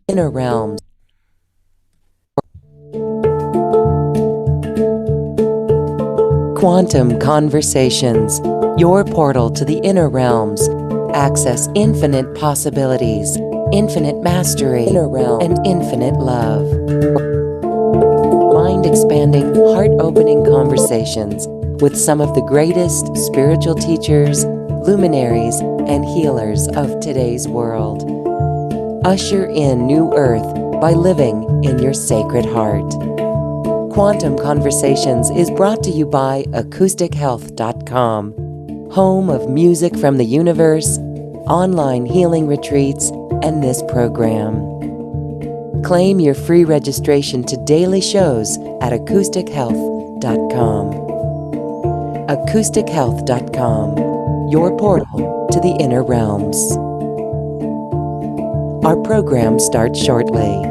inner realms. Quantum Conversations, your portal to the inner realms. Access infinite possibilities, infinite mastery, inner realm, and infinite love. Mind-expanding, heart-opening conversations with some of the greatest spiritual teachers, luminaries, and healers of today's world. Usher in new earth by living in your sacred heart. Quantum Conversations is brought to you by AcousticHealth.com, home of music from the universe, online healing retreats, and this program. Claim your free registration to daily shows at AcousticHealth.com. AcousticHealth.com, your portal to the inner realms. Our program starts shortly.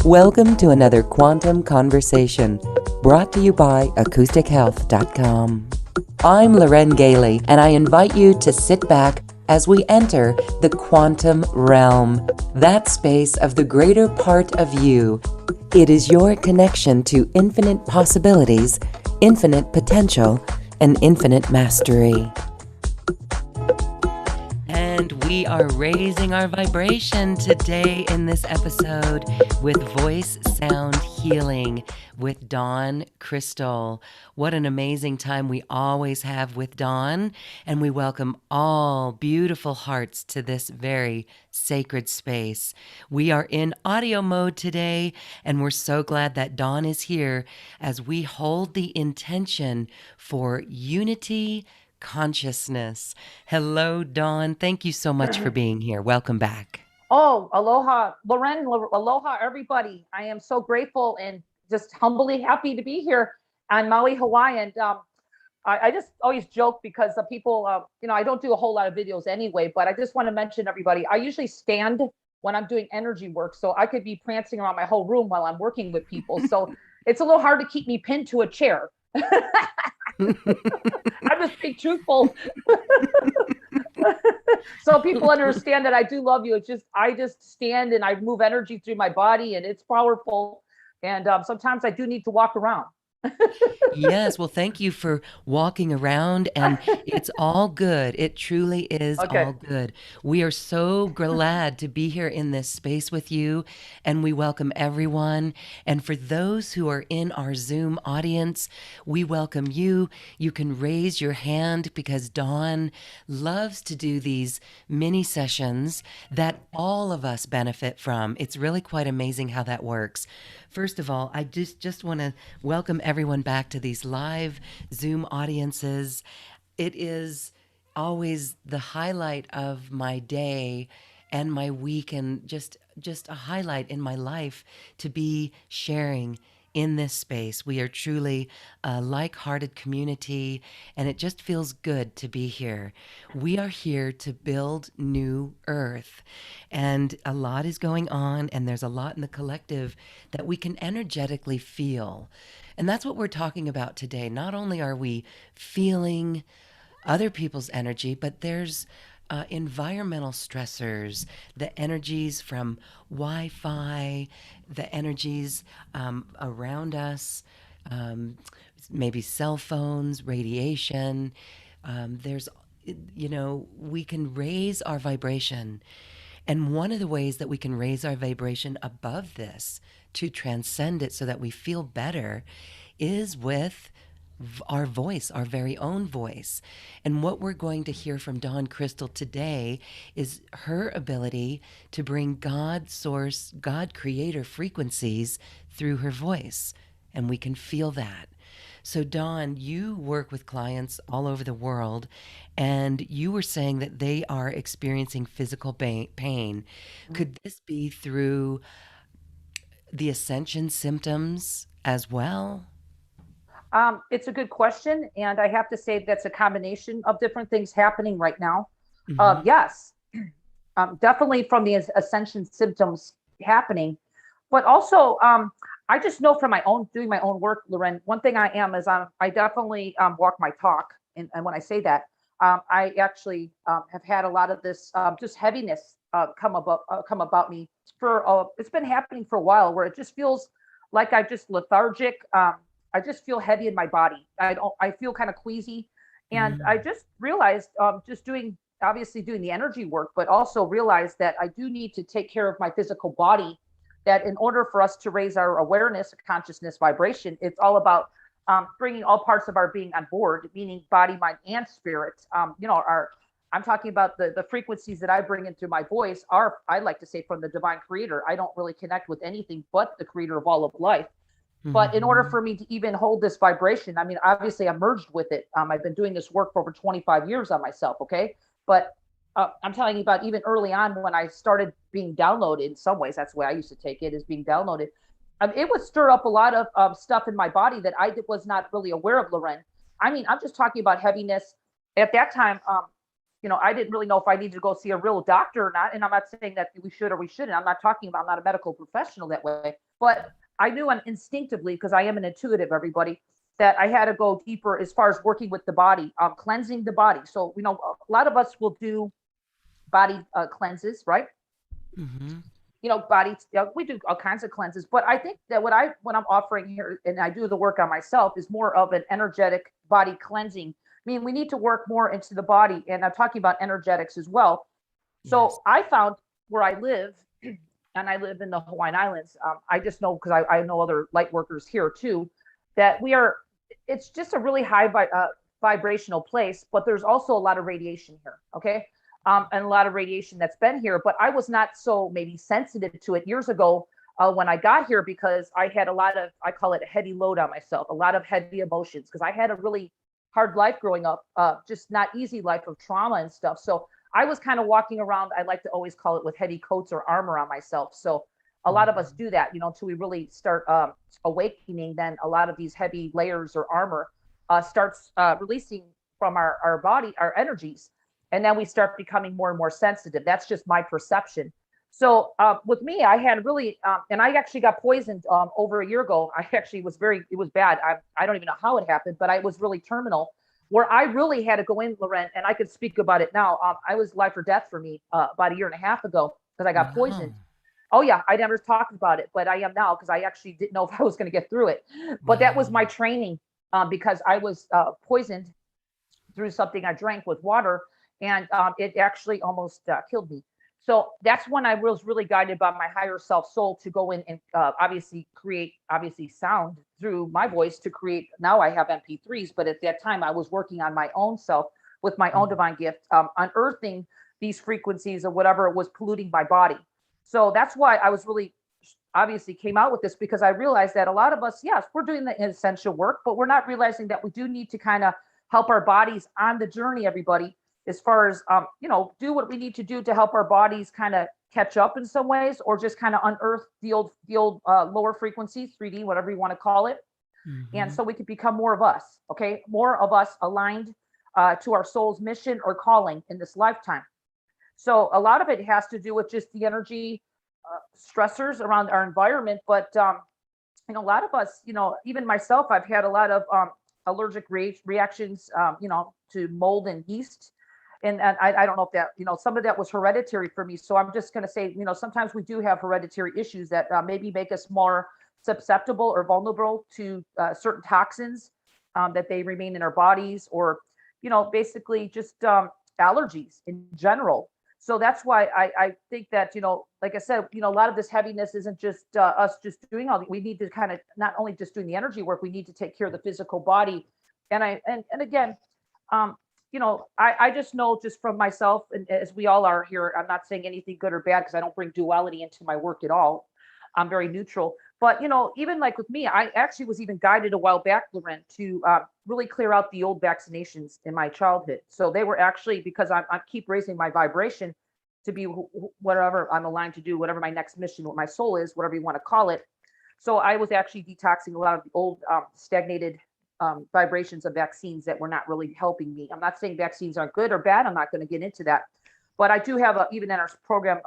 Welcome to another Quantum Conversation, brought to you by AcousticHealth.com. I'm Loren Gailey, and I invite you to sit back as we enter the quantum realm, that space of the greater part of you. It is your connection to infinite possibilities, infinite potential, and infinite mastery. And we are raising our vibration today in this episode with voice sound healing with Dawn Crystal. What an amazing time we always have with Dawn, and we welcome all beautiful hearts to this very sacred space. We are in audio mode today, and we're so glad that Dawn is here as we hold the intention for unity consciousness. Hello, Dawn. Thank you so much for being here. Welcome back. Oh, aloha, Loren, aloha, everybody. I am so grateful and just humbly happy to be here on Maui, Hawaii. And I just always joke because the people, I don't do a whole lot of videos anyway, but I just want to mention everybody. I usually stand when I'm doing energy work, so I could be prancing around my whole room while I'm working with people. So it's a little hard to keep me pinned to a chair. I'm just being truthful. So people understand that I do love you. It's just, I just stand and I move energy through my body and it's powerful. And sometimes I do need to walk around. Yes, well, thank you for walking around, and it's all good. It truly is all good. We are so glad to be here in this space with you, and we welcome everyone. And for those who are in our Zoom audience, we welcome you. You can raise your hand because Dawn loves to do these mini sessions that all of us benefit from. It's really quite amazing how that works. First of all, I just want to welcome everyone back to these live Zoom audiences. It is always the highlight of my day and my week, and just a highlight in my life to be sharing in this space. We are truly a like-hearted community, and it just feels good to be here. We are here to build new earth, and a lot is going on, and there's a lot in the collective that we can energetically feel. And that's what we're talking about today. Not only are we feeling other people's energy, but there's environmental stressors, the energies from Wi-Fi, the energies around us, maybe cell phones, radiation. There's, we can raise our vibration. And one of the ways that we can raise our vibration above this to transcend it so that we feel better is with our voice, our very own voice. And what we're going to hear from Dawn Crystal today is her ability to bring God source, God creator frequencies through her voice. And we can feel that. So Dawn, you work with clients all over the world, and you were saying that they are experiencing physical pain. Could this be through the Ascension symptoms as well? It's a good question. And I have to say that's a combination of different things happening right now. Mm-hmm. Yes, definitely from the Ascension symptoms happening. But also, I just know from my own doing my own work, Loren. One thing I am is I definitely walk my talk, and when I say that, I actually have had a lot of this just heaviness come about me for it's been happening for a while, where it just feels like I just lethargic. I just feel heavy in my body. I feel kind of queasy, and I Mm. just realized just doing obviously doing the energy work, but also realized that I do need to take care of my physical body, that in order for us to raise our awareness, consciousness, vibration, it's all about bringing all parts of our being on board, meaning body, mind, and spirit. Our I'm talking about the frequencies that I bring into my voice are, I like to say, from the divine creator. I don't really connect with anything but the creator of all of life. But in order Mhm. for me to even hold this vibration, I mean, obviously I'm merged with it. I've been doing this work for over 25 years on myself. Okay. But I'm telling you about even early on when I started being downloaded. In some ways, that's the way I used to take it, is being downloaded. It would stir up a lot of stuff in my body that I was not really aware of, Loren. I mean, I'm just talking about heaviness. At that time, I didn't really know if I needed to go see a real doctor or not. And I'm not saying that we should or we shouldn't. I'm not talking about, I'm not a medical professional that way. But I knew instinctively, because I am an intuitive, everybody, that I had to go deeper as far as working with the body, cleansing the body. So, a lot of us will do body cleanses, right? Mhm. Body, we do all kinds of cleanses. But I think that what I'm offering here, and I do the work on myself, is more of an energetic body cleansing. I mean, we need to work more into the body, and I'm talking about energetics as well. Yes. So I found where I live, and I live in the Hawaiian Islands. I just know, because I know other light workers here too, that it's just a really high vibrational place, but there's also a lot of radiation here. Okay. And a lot of radiation that's been here, but I was not so maybe sensitive to it years ago when I got here, because I had a lot of, I call it a heavy load on myself, a lot of heavy emotions, because I had a really hard life growing up, just not easy life of trauma and stuff. So I was kind of walking around, I like to always call it, with heavy coats or armor on myself. So a lot of us Mhm. do that, until we really start awakening. Then a lot of these heavy layers or armor starts releasing from our body, our energies. And then we start becoming more and more sensitive. That's just my perception. So with me, I had really, and I actually got poisoned over a year ago. I actually it was bad. I don't even know how it happened, but I was really terminal, where I really had to go in, Loren, and I could speak about it now. I was life or death for me about a year and a half ago, because I got Wow. poisoned. Oh yeah, I never talked about it, but I am now, because I actually didn't know if I was going to get through it. But that was my Wow. training, because I was poisoned through something I drank with water, and it actually almost killed me. So that's when I was really guided by my higher self soul to go in and obviously create obviously sound through my voice to create. Now I have MP3s, but at that time I was working on my own self with my own Mhm. divine gift, unearthing these frequencies or whatever was polluting my body. So that's why I was really obviously came out with this, because I realized that a lot of us, yes, we're doing the essential work, but we're not realizing that we do need to kind of help our bodies on the journey, everybody, as far as, do what we need to do to help our bodies kind of catch up in some ways, or just kind of unearth the old lower frequencies, 3D, whatever you want to call it. And Mhm. so we could become more of us, okay? More of us aligned to our soul's mission or calling in this lifetime. So a lot of it has to do with just the energy stressors around our environment. But a lot of us, even myself, I've had a lot of allergic reactions, to mold and yeast. And I don't know if that, some of that was hereditary for me. So I'm just going to say, sometimes we do have hereditary issues that maybe make us more susceptible or vulnerable to certain toxins that they remain in our bodies, or, basically just allergies in general. So that's why I think that, like I said, a lot of this heaviness isn't just us just doing all we need to kind of not only just doing the energy work, we need to take care of the physical body. And again, um, I just know just from myself, and as we all are here, I'm not saying anything good or bad, because I don't bring duality into my work at all. I'm very neutral. But even like with me, I actually was even guided a while back, Loren, to really clear out the old vaccinations in my childhood. So they were actually, because I keep raising my vibration to be whatever I'm aligned to do, whatever my next mission, what my soul is, whatever you want to call it. So I was actually detoxing a lot of the old stagnated vibrations of vaccines that were not really helping me. I'm not saying vaccines aren't good or bad. I'm not going to get into that. But I do have even in our program,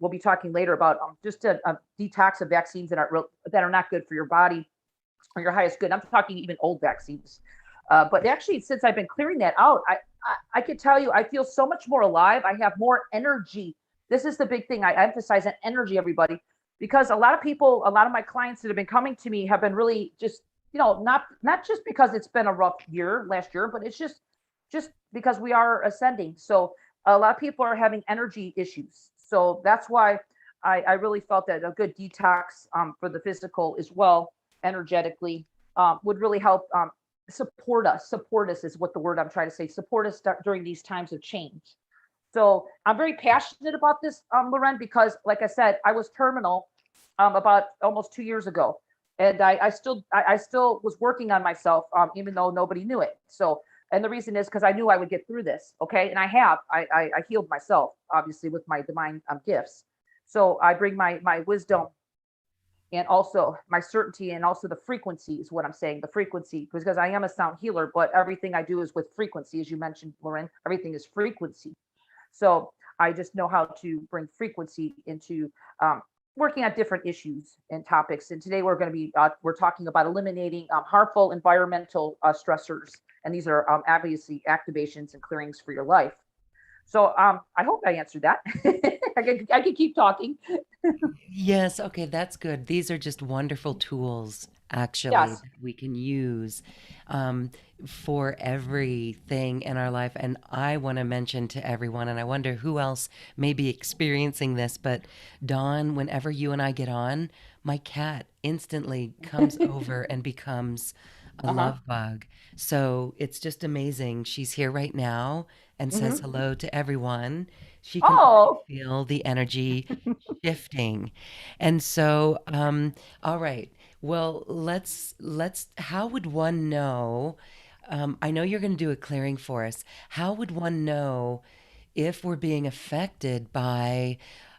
we'll be talking later about just a detox of vaccines that are not good for your body or your highest good. I'm talking even old vaccines. But actually, since I've been clearing that out, I could tell you, I feel so much more alive. I have more energy. This is the big thing. I emphasize that energy, everybody, because a lot of people, a lot of my clients that have been coming to me have been really just, not just because it's been a rough year last year, but it's just because we are ascending. So a lot of people are having energy issues. So that's why I really felt that a good detox for the physical as well, energetically, would really help support us. Support us is what the word I'm trying to say. Support us during these times of change. So I'm very passionate about this, Loren, because like I said, I was terminal about almost 2 years ago. And I still was working on myself, even though nobody knew it. So, and the reason is because I knew I would get through this. Okay. And I healed myself, obviously, with my divine gifts. So I bring my wisdom and also my certainty and also the frequency is what I'm saying, the frequency, because I am a sound healer, but everything I do is with frequency. As you mentioned, Lauren, everything is frequency. So I just know how to bring frequency into working on different issues and topics. And today we're talking about eliminating harmful environmental stressors. And these are obviously activations and clearings for your life. So I hope I answered that. I can keep talking. Yes, okay, that's good. These are just wonderful tools, actually, Yes. that we can use um, for everything in our life. And I want to mention to everyone, and I wonder who else may be experiencing this, but Dawn, whenever you and I get on, my cat instantly comes over and becomes a Uh-huh. love bug. So it's just amazing. She's here right now and says Hmm. hello to everyone. She can already Oh. feel the energy shifting. And so, all right. Well, how would one know? I know you're going to do a clearing for us. How would one know if we're being affected by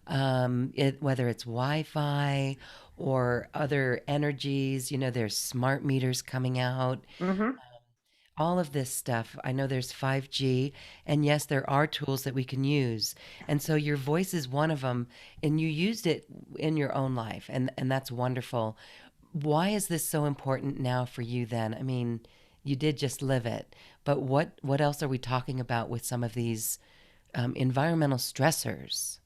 whether it's Wi-Fi or other energies? You know, there's smart meters coming out, Hmm. all of this stuff. I know there's 5G, and yes, there are tools that we can use. And so your voice is one of them, and you used it in your own life, and that's wonderful. Why is this so important now for you then? I mean, you did just live it, but what else are we talking about with some of these environmental stressors?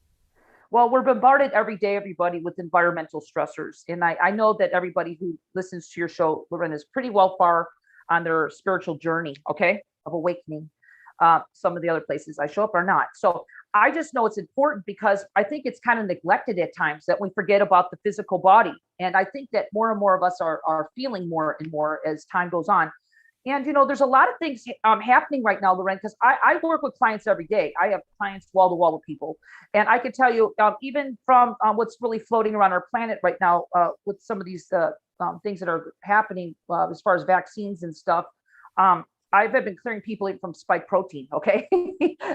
Well, we're bombarded every day, everybody, with environmental stressors. And I know that everybody who listens to your show, Lauren, is pretty well far on their spiritual journey, okay, of awakening. Some of the other places I show up are not. So I just know it's important because I think it's kind of neglected at times that we forget about the physical body. And I think that more and more of us are feeling more and more as time goes on. And there's a lot of things happening right now, Loren, because I work with clients every day. I have clients wall to wall with people, and I can tell you, even from what's really floating around our planet right now, with some of these things that are happening as far as vaccines and stuff. Um, I've been clearing people from spike protein, okay,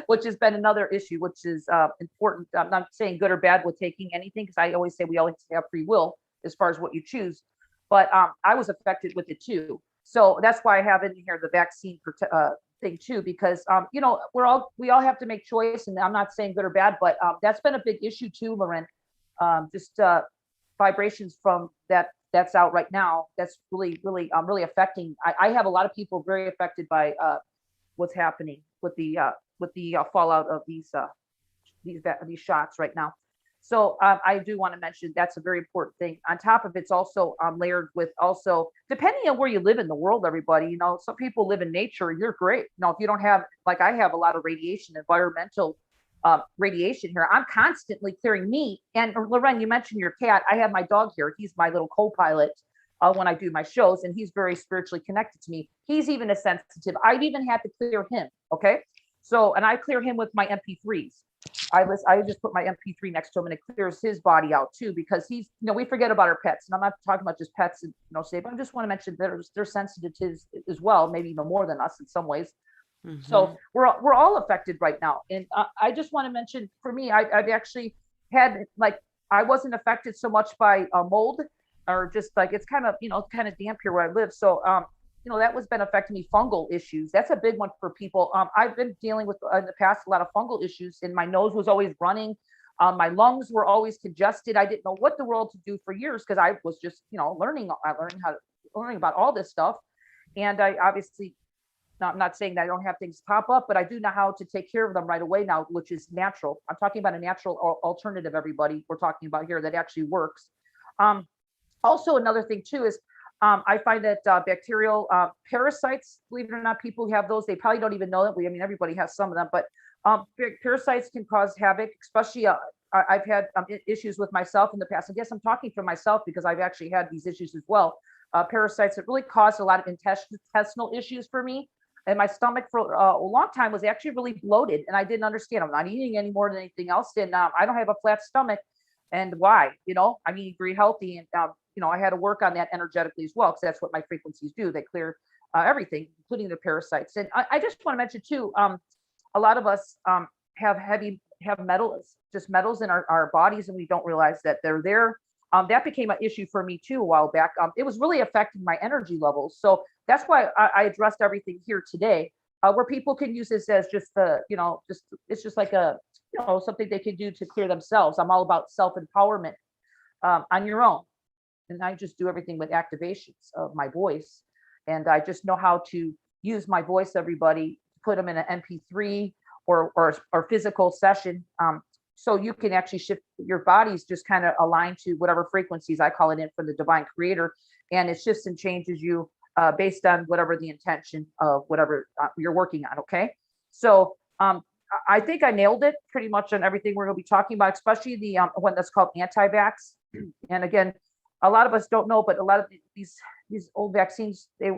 which has been another issue, which is important. I'm not saying good or bad with taking anything, because I always say we always have free will as far as what you choose. But I was affected with it too. So that's why I have in here the vaccine thing too, because we all have to make choice, and I'm not saying good or bad, but that's been a big issue too, Lauren. Just vibrations from that's out right now. That's really affecting. I have a lot of people very affected by what's happening with the fallout of these shots right now. So I do want to mention that's a very important thing. On top of it's also layered with also depending on where you live in the world, everybody. Some people live in nature. You're great. If you don't have like I have a lot of radiation, environmental radiation here. I'm constantly clearing me. And Loren, you mentioned your cat. I have my dog here. He's my little co-pilot when I do my shows, and he's very spiritually connected to me. He's even a sensitive. I've even had to clear him. Okay. So, and I clear him with my MP3s. I just put my MP3 next to him, and it clears his body out too, because we forget about our pets, and I'm not talking about just pets, and say, but I just want to mention they're sensitive to as well, maybe even more than us in some ways. Hmm. So we're all affected right now, and I just want to mention for me, I've actually had I wasn't affected so much by mold, or just like it's kind of damp here where I live, so that was been affecting me. Fungal issues. That's a big one for people. I've been dealing with in the past a lot of fungal issues, and my nose was always running. My lungs were always congested. I didn't know what the world to do for years because I was just, learning about all this stuff. And I obviously, I'm not saying that I don't have things pop up, but I do know how to take care of them right away now, which is natural. I'm talking about a natural alternative, everybody, we're talking about here that actually works. Also, another thing too is I find that bacterial parasites, believe it or not, people who have those, they probably don't even know that. I mean, everybody has some of them, but parasites can cause havoc, especially I've had issues with myself in the past. I guess I'm talking for myself because I've actually had these issues as well. Parasites that really caused a lot of intestinal issues for me. And my stomach for a long time was actually really bloated, and I didn't understand. I'm not eating any more than anything else, and I don't have a flat stomach. And why? I'm eating very healthy, and I had to work on that energetically as well, because that's what my frequencies do. They clear everything, including the parasites. And I just want to mention too, a lot of us have metals, just metals in our bodies, and we don't realize that they're there. That became an issue for me too a while back. It was really affecting my energy levels. So that's why I addressed everything here today, where people can use this as just it's just like a, something they can do to clear themselves. I'm all about self-empowerment on your own. And I just do everything with activations of my voice. And I just know how to use my voice, everybody, put them in an MP3 or physical session. So you can actually shift your body's just kind of aligned to whatever frequencies I call it in from the divine creator. And it shifts and changes you based on whatever the intention of whatever you're working on. Okay. So I think I nailed it pretty much on everything we're going to be talking about, especially the one that's called anti-vax. And again, a lot of us don't know, but a lot of these old vaccines, they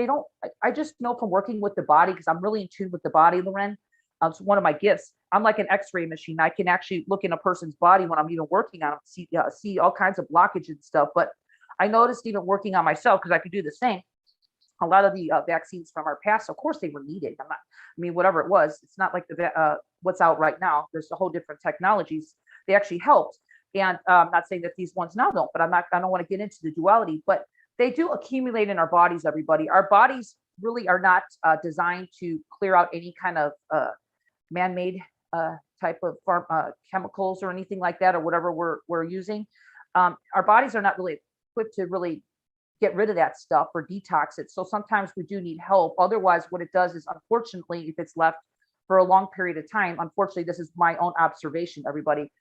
don't, I just know from working with the body, because I'm really in tune with the body, Loren. It's one of my gifts. I'm like an X-ray machine. I can actually look in a person's body when I'm even working on them, see all kinds of blockage and stuff. But I noticed even working on myself, because I could do the same. A lot of the vaccines from our past, of course, they were needed. Whatever it was, it's not like what's out right now. There's a whole different technologies. They actually helped. And I'm not saying that these ones now don't, but I don't want to get into the duality, but they do accumulate in our bodies, everybody. Our bodies really are not designed to clear out any kind of man-made type of chemicals or anything like that, or whatever we're using. Our bodies are not really equipped to really get rid of that stuff or detox it. So sometimes we do need help. Otherwise, what it does is, unfortunately, if it's left for a long period of time, unfortunately, this is my own observation, everybody,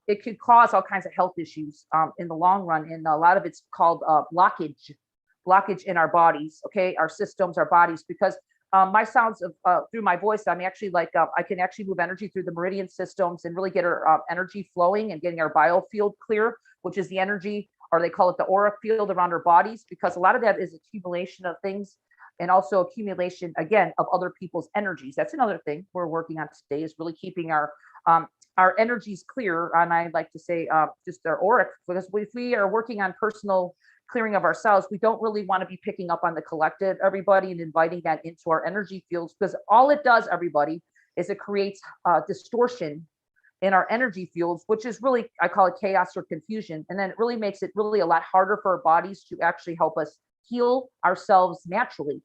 it could cause all kinds of health issues in the long run. And a lot of it's called blockage in our bodies, okay, our systems, our bodies, because my sounds of through my voice, I'm actually like I can actually move energy through the meridian systems and really get our energy flowing and getting our biofield clear, which is the energy, or they call it the auric field around our bodies, because a lot of that is accumulation of things, and also accumulation again of other people's energies. That's another thing we're working on today, is really keeping our energies clear. And I like to say just our auric, because if we are working on personal clearing of ourselves, we don't really want to be picking up on the collective, everybody, and inviting that into our energy fields, because all it does, everybody, is it creates distortion in our energy fields, which is really, I call it chaos or confusion. And then it really makes it really a lot harder for our bodies to actually help us heal ourselves naturally,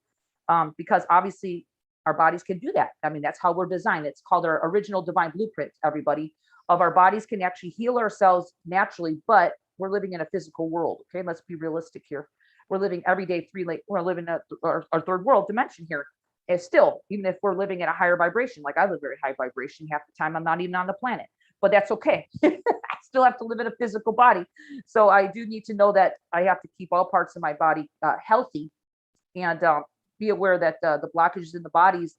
because obviously our bodies can do that. That's how we're designed. It's called our original divine blueprint, everybody, of our bodies can actually heal ourselves naturally, but we're living in a physical world. Okay, let's be realistic here. We're living every day we're living in our third world dimension here. And still, even if we're living at a higher vibration, like I live very high vibration, half the time I'm not even on the planet, but that's okay. I still have to live in a physical body. So I do need to know that I have to keep all parts of my body healthy, and be aware that the blockages in the bodies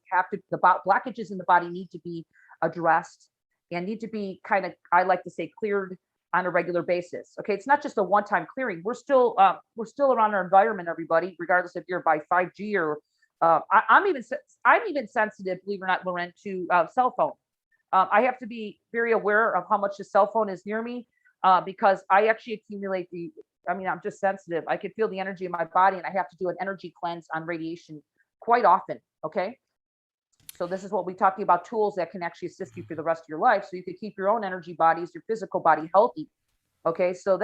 blockages in the body need to be addressed, and need to be kind of, I like to say, cleared on a regular basis. Okay, it's not just a one-time clearing. We're still around our environment, everybody, regardless if you're by 5G or I'm even sensitive, believe it or not, Loren, to cell phone. I have to be very aware of how much the cell phone is near me, because I actually accumulate I'm just sensitive. I can feel the energy in my body, and I have to do an energy cleanse on radiation quite often. Okay. So this is what we're talking about, tools that can actually assist you for the rest of your life, so you can keep your own energy bodies, your physical body healthy. Okay. So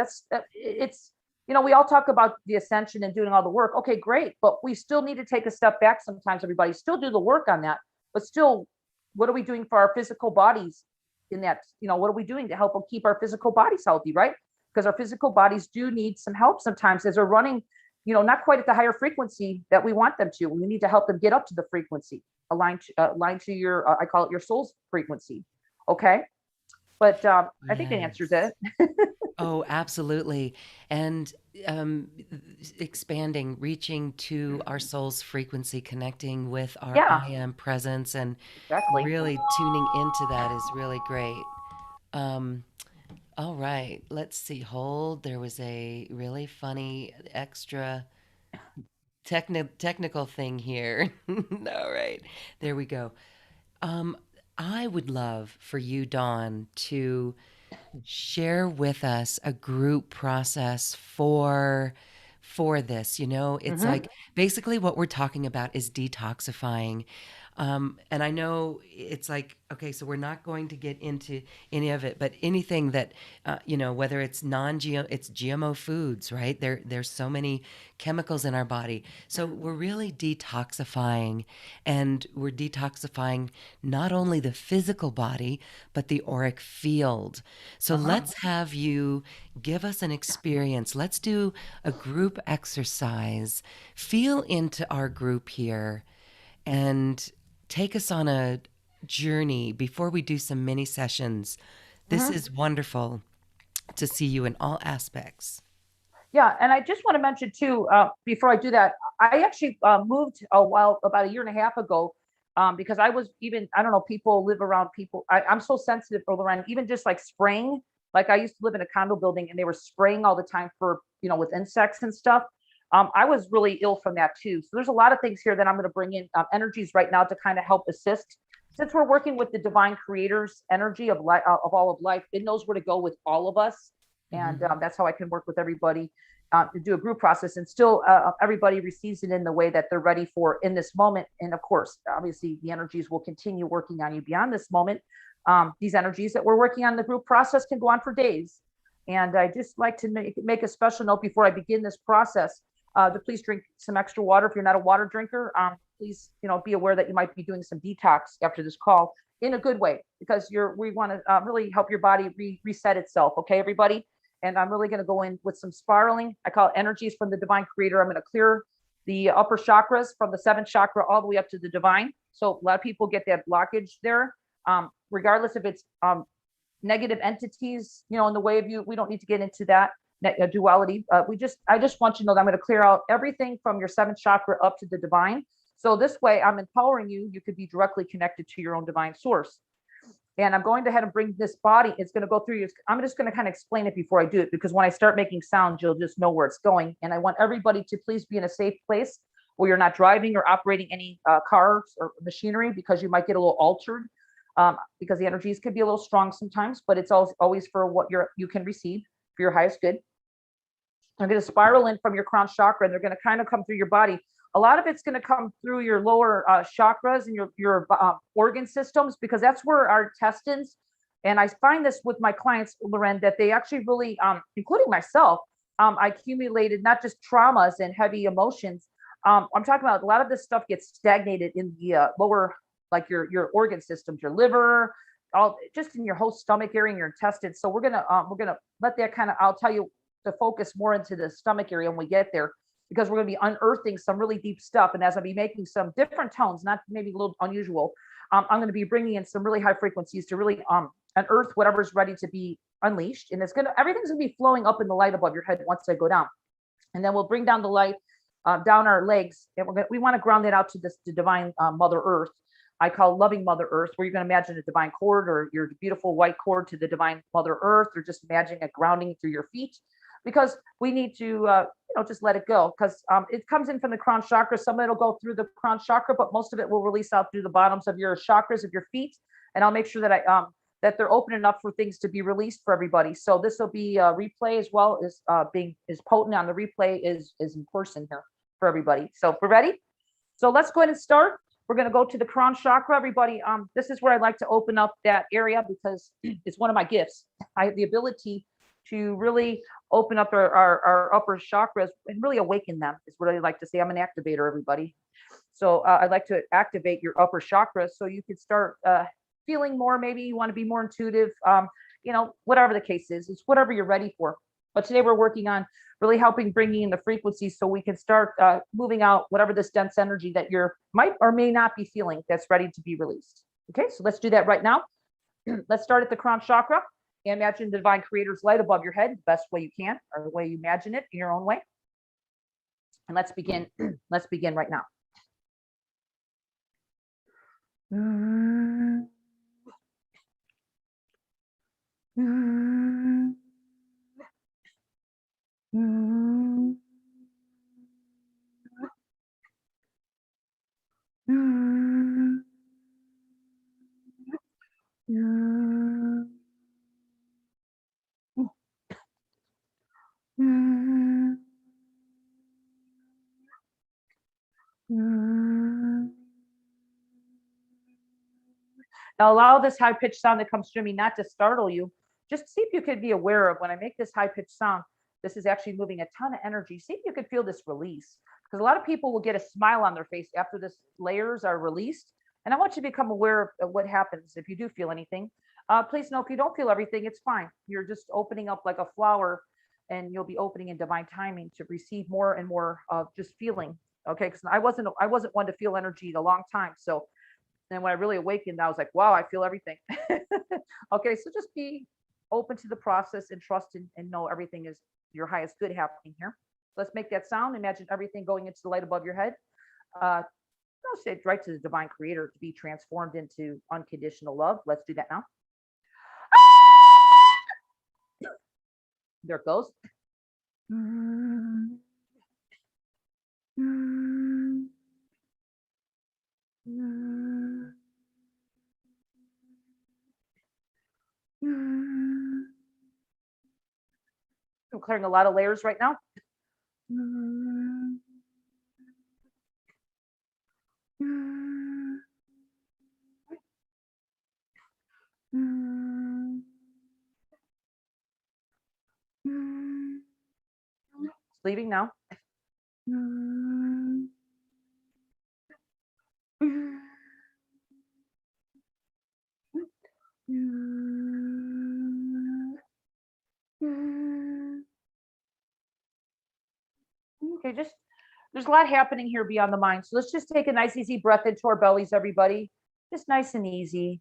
it's we all talk about the ascension and doing all the work. Okay, great. But we still need to take a step back sometimes, everybody. Still do the work on that. But still, what are we doing for our physical bodies in that? What are we doing to help them keep our physical bodies healthy, right? Because our physical bodies do need some help sometimes as they're running, not quite at the higher frequency that we want them to. We need to help them get up to the frequency, aligned to your, I call it your soul's frequency. Okay. But I think I answered Yes. that. Oh, absolutely. And um, expanding, reaching to our soul's frequency, connecting with our Yeah, I am presence, and exactly. really tuning into that is really great. Um, all right, let's see. Hold. There was a really funny extra technical thing here. All right, there we go. Um, I would love for you, Dawn, to share with us a group process for this. It's Mm-hmm. like basically what we're talking about is detoxifying. And I know it's like, okay, so we're not going to get into any of it, but anything that, whether it's non-GMO, it's GMO foods, right? There's so many chemicals in our body. So we're really detoxifying, and we're detoxifying not only the physical body, but the auric field. So Uh-huh. let's have you give us an experience. Let's do a group exercise. Feel into our group here and take us on a journey before we do some mini sessions. This Mm-hmm. is wonderful to see you in all aspects. Yeah, and I just want to mention too, before I do that, I actually moved about a year and a half ago, because I was even, I don't know, people live around people. I'm so sensitive for around even just like spraying. Like I used to live in a condo building and they were spraying all the time for, with insects and stuff. I was really ill from that too. So there's a lot of things here that I'm going to bring in energies right now to kind of help assist. Since we're working with the divine creator's energy of life, of all of life, it knows where to go with all of us, and Mhm. that's how I can work with everybody to do a group process, and still everybody receives it in the way that they're ready for in this moment. And of course, obviously, the energies will continue working on you beyond this moment. These energies that we're working on the group process can go on for days. And I just like to make a special note before I begin this process to please drink some extra water. If you're not a water drinker, please be aware that you might be doing some detox after this call in a good way, because we want to really help your body reset itself. Okay, everybody. And I'm really going to go in with some spiraling. I call it energies from the divine creator. I'm going to clear the upper chakras from the seventh chakra all the way up to the divine. So a lot of people get that blockage there, regardless if it's negative entities, in the way of you. We don't need to get into that duality. I just want you to know that I'm going to clear out everything from your seventh chakra up to the divine. So this way, I'm empowering you. You could be directly connected to your own divine source. And I'm going to ahead and bring this body. It's going to go through you. I'm just going to kind of explain it before I do it, because when I start making sound, you'll just know where it's going. And I want everybody to please be in a safe place where you're not driving or operating any cars or machinery, because you might get a little altered, because the energies can be a little strong sometimes, but it's always for what you can receive for your highest good. They're going to spiral in from your crown chakra, and they're going to kind of come through your body. A lot of it's going to come through your lower chakras and your organ systems, because that's where our intestines. And I find this with my clients, Loren, that they actually really, including myself, I accumulated not just traumas and heavy emotions. I'm talking about a lot of this stuff gets stagnated in the lower, like your organ systems, your liver, all just in your whole stomach area and your intestines. So we're gonna let that kind of. I'll tell you to focus more into the stomach area when we get there, because we're going to be unearthing some really deep stuff. And as I'll be making some different tones, not maybe a little unusual, I'm going to be bringing in some really high frequencies to really unearth whatever's ready to be unleashed. And everything's going to be flowing up in the light above your head once I go down. And then we'll bring down the light down our legs. And we want to ground it out to the divine Mother Earth. I call loving Mother Earth, where you're going to imagine a divine cord or your beautiful white cord to the divine Mother Earth, or just imagining it grounding through your feet, because we need to just let it go, because it comes in from the crown chakra. Some of it will go through the crown chakra, but most of it will release out through the bottoms of your chakras of your feet. And I'll make sure that that they're open enough for things to be released for everybody. So this will be a replay as well as being as potent on the replay is in person here for everybody. So we're ready. So let's go ahead and start. We're going to go to the crown chakra, everybody. This is where I like to open up that area, because it's one of my gifts. I have the ability to really open up our upper chakras and really awaken them, is what I like to say. I'm an activator, everybody. So I'd like to activate your upper chakras so you can start feeling more. Maybe you want to be more intuitive, whatever the case is, it's whatever you're ready for. But today we're working on really helping bringing in the frequencies so we can start moving out whatever this dense energy that you might or may not be feeling that's ready to be released. Okay, so let's do that right now. Let's start at the crown chakra. Imagine the divine creator's light above your head the best way you can, or the way you imagine it in your own way. And let's begin. Let's begin right now. Now allow this high-pitched sound that comes through me not to startle you. Just see if you could be aware of when I make this high-pitched sound, this is actually moving a ton of energy. See if you could feel this release. Because a lot of people will get a smile on their face after this layers are released. And I want you to become aware of what happens if you do feel anything. Please know if you don't feel everything, it's fine. You're just opening up like a flower, and you'll be opening in divine timing to receive more and more of just feeling. Okay, because I wasn't one to feel energy in a long time. So and when I really awakened, I was like, wow, I feel everything. Okay, so just be open to the process and trust and know everything is your highest good happening here. Let's make that sound. Imagine everything going into the light above your head. I'll say it right to the divine creator to be transformed into unconditional love. Let's do that now. There it goes. I'm clearing a lot of layers right now. It's leaving now. Okay, just there's a lot happening here beyond the mind. So let's just take a nice easy breath into our bellies, everybody. Just nice and easy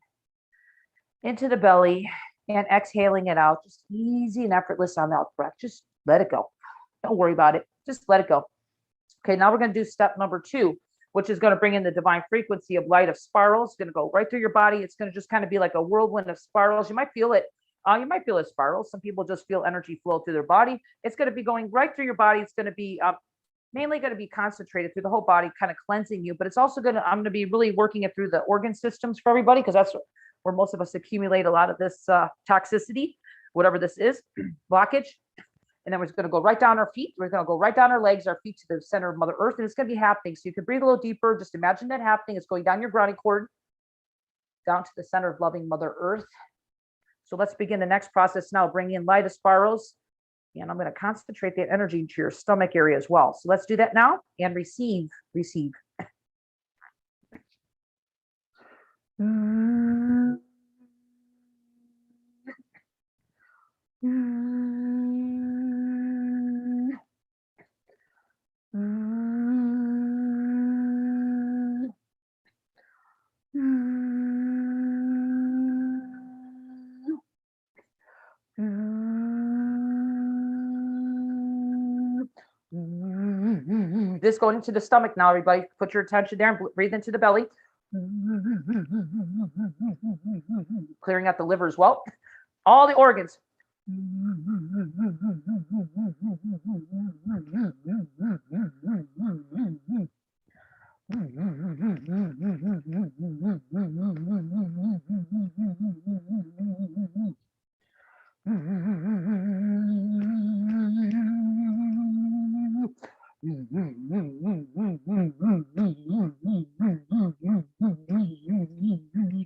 into the belly and exhaling it out. Just easy and effortless on the out breath. Just let it go. Don't worry about it. Just let it go. Okay, now we're going to do step number 2, which is going to bring in the divine frequency of light of spirals. It's going to go right through your body. It's going to just kind of be like a whirlwind of spirals. You might feel it. You might feel it spirals. Some people just feel energy flow through their body. It's going to be going right through your body. It's going to be mainly going to be concentrated through the whole body, kind of cleansing you. But it's also I'm going to be really working it through the organ systems for everybody, because that's where most of us accumulate a lot of this toxicity, whatever this is, blockage. And then we're just going to go right down our feet. We're going to go right down our legs, our feet to the center of Mother Earth. And it's going to be happening. So you can breathe a little deeper. Just imagine that happening. It's going down your grounding cord, down to the center of loving Mother Earth. So let's begin the next process now. Bring in light of spirals. And I'm going to concentrate that energy into your stomach area as well. So let's do that now and receive. This going into the stomach now, everybody. Put your attention there and breathe into the belly. Clearing out the liver as well. All the organs.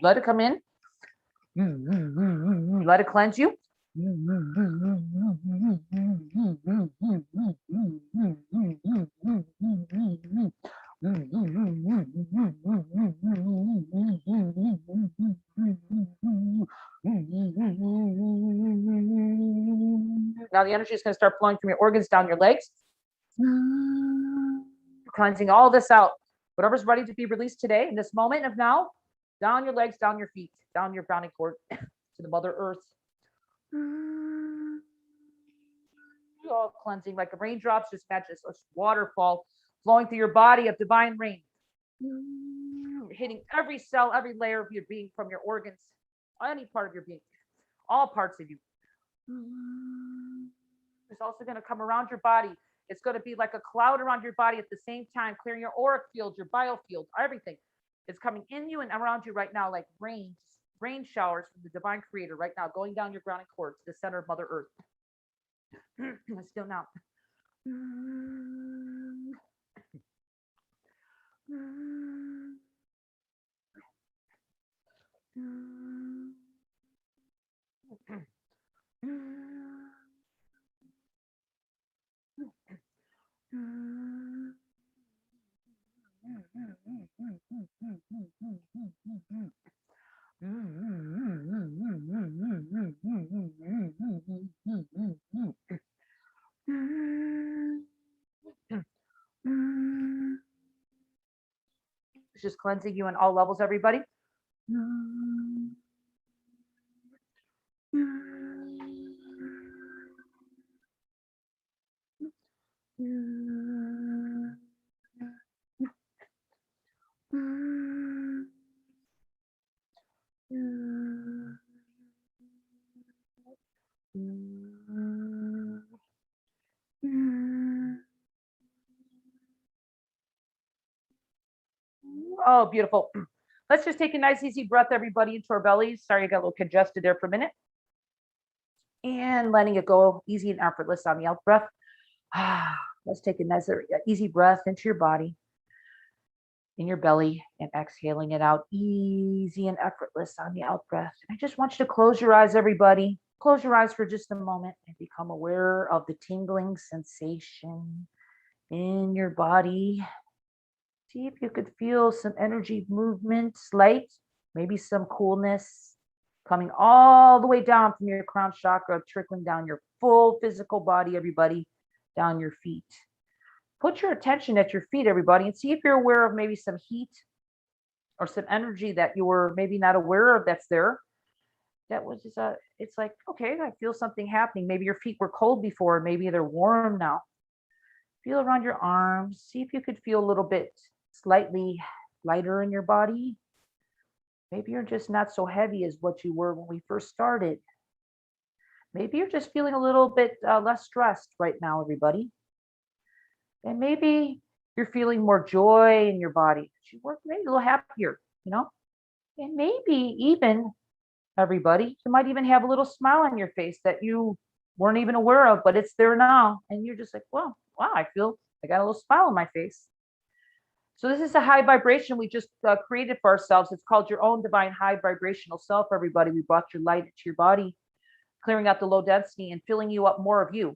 Let it come in. Let it cleanse you. Now the energy is going to start flowing from your organs down your legs, cleansing all this out. Whatever's ready to be released today, in this moment of now, down your legs, down your feet, down your grounding cord to the Mother Earth. All cleansing like a raindrops, just imagine a waterfall flowing through your body of divine rain, hitting every cell, every layer of your being, from your organs, any part of your being, all parts of you. It's also going to come around your body. It's going to be like a cloud around your body at the same time, clearing your auric field, your biofield, everything. It's coming in you and around you right now, like rain showers from the divine creator right now, going down your grounding cord to the center of Mother Earth. Still now. It's just cleansing you on all levels, everybody. Oh, beautiful. Let's just take a nice, easy breath, everybody, into our bellies. Sorry, I got a little congested there for a minute. And letting it go easy and effortless on the out breath. Let's take a nice, easy breath into your body, in your belly, and exhaling it out easy and effortless on the out breath. And I just want you to close your eyes, everybody. Close your eyes for just a moment and become aware of the tingling sensation in your body. See if you could feel some energy movement, light, maybe some coolness coming all the way down from your crown chakra, trickling down your full physical body, everybody, down your feet. Put your attention at your feet, everybody, and see if you're aware of maybe some heat or some energy that you were maybe not aware of that's there. That was just it's like, okay, I feel something happening. Maybe your feet were cold before, maybe they're warm now. Feel around your arms. See if you could feel a little bit slightly lighter in your body. Maybe you're just not so heavy as what you were when we first started. Maybe you're just feeling a little bit less stressed right now, everybody. And maybe you're feeling more joy in your body. You were maybe a little happier, you know? And maybe even, everybody, you might even have a little smile on your face that you weren't even aware of, but it's there now. And you're just like, well, wow, I got a little smile on my face. So this is a high vibration we just created for ourselves. It's called your own divine high vibrational self, everybody. We brought your light into your body, clearing out the low density and filling you up more of you.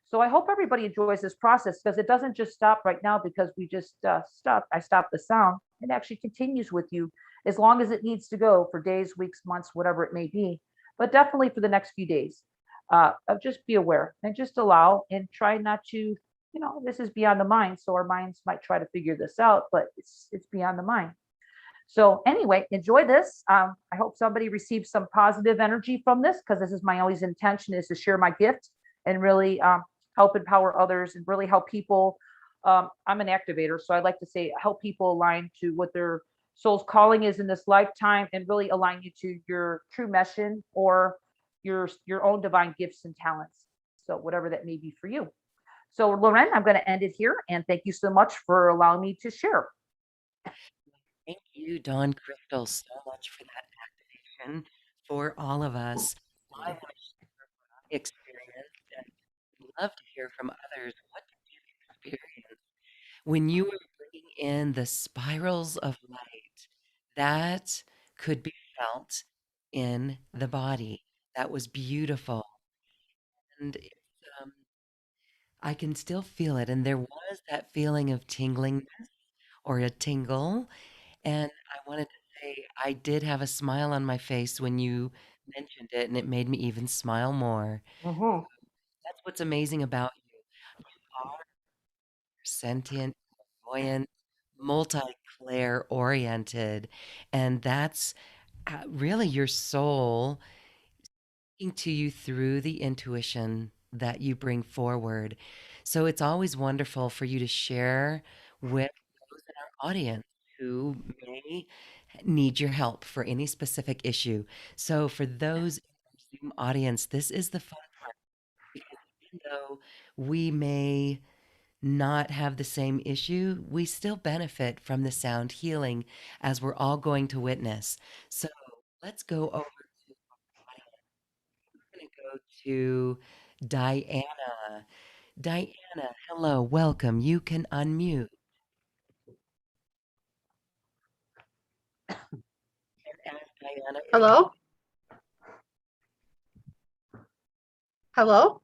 So I hope everybody enjoys this process, because it doesn't just stop right now because we just I stopped the sound. It actually continues with you as long as it needs to go, for days, weeks, months, whatever it may be, but definitely for the next few days. Just be aware and just allow, and try not to, this is beyond the mind. So our minds might try to figure this out, but it's beyond the mind. So anyway, enjoy this. I hope somebody receives some positive energy from this, because this is my always intention, is to share my gift and really help empower others and really help people. I'm an activator, so I'd like to say help people align to what their soul's calling is in this lifetime, and really align you to your true mission, or your own divine gifts and talents. So whatever that may be for you. So Loren, I'm going to end it here, and thank you so much for allowing me to share. Thank you, Dawn Crystal, so much for that activation for all of us. I want to share what I experienced, and would love to hear from others. What did you experience when you were bringing in the spirals of light? That could be felt in the body. That was beautiful. and I can still feel it. And there was that feeling of tingling or a tingle. And I wanted to say I did have a smile on my face when you mentioned it, and it made me even smile more. Mm-hmm. That's what's amazing about you. You are sentient, buoyant, multi-clair oriented, and that's really your soul speaking to you through the intuition that you bring forward. So it's always wonderful for you to share with those in our audience who may need your help for any specific issue. So for those in our Zoom audience, this is the fun part because even though we may not have the same issue, we still benefit from the sound healing as we're all going to witness. So let's go over to we're going to go to Diana. Diana, hello, welcome. You can unmute and ask Diana if you. Hello? Hello?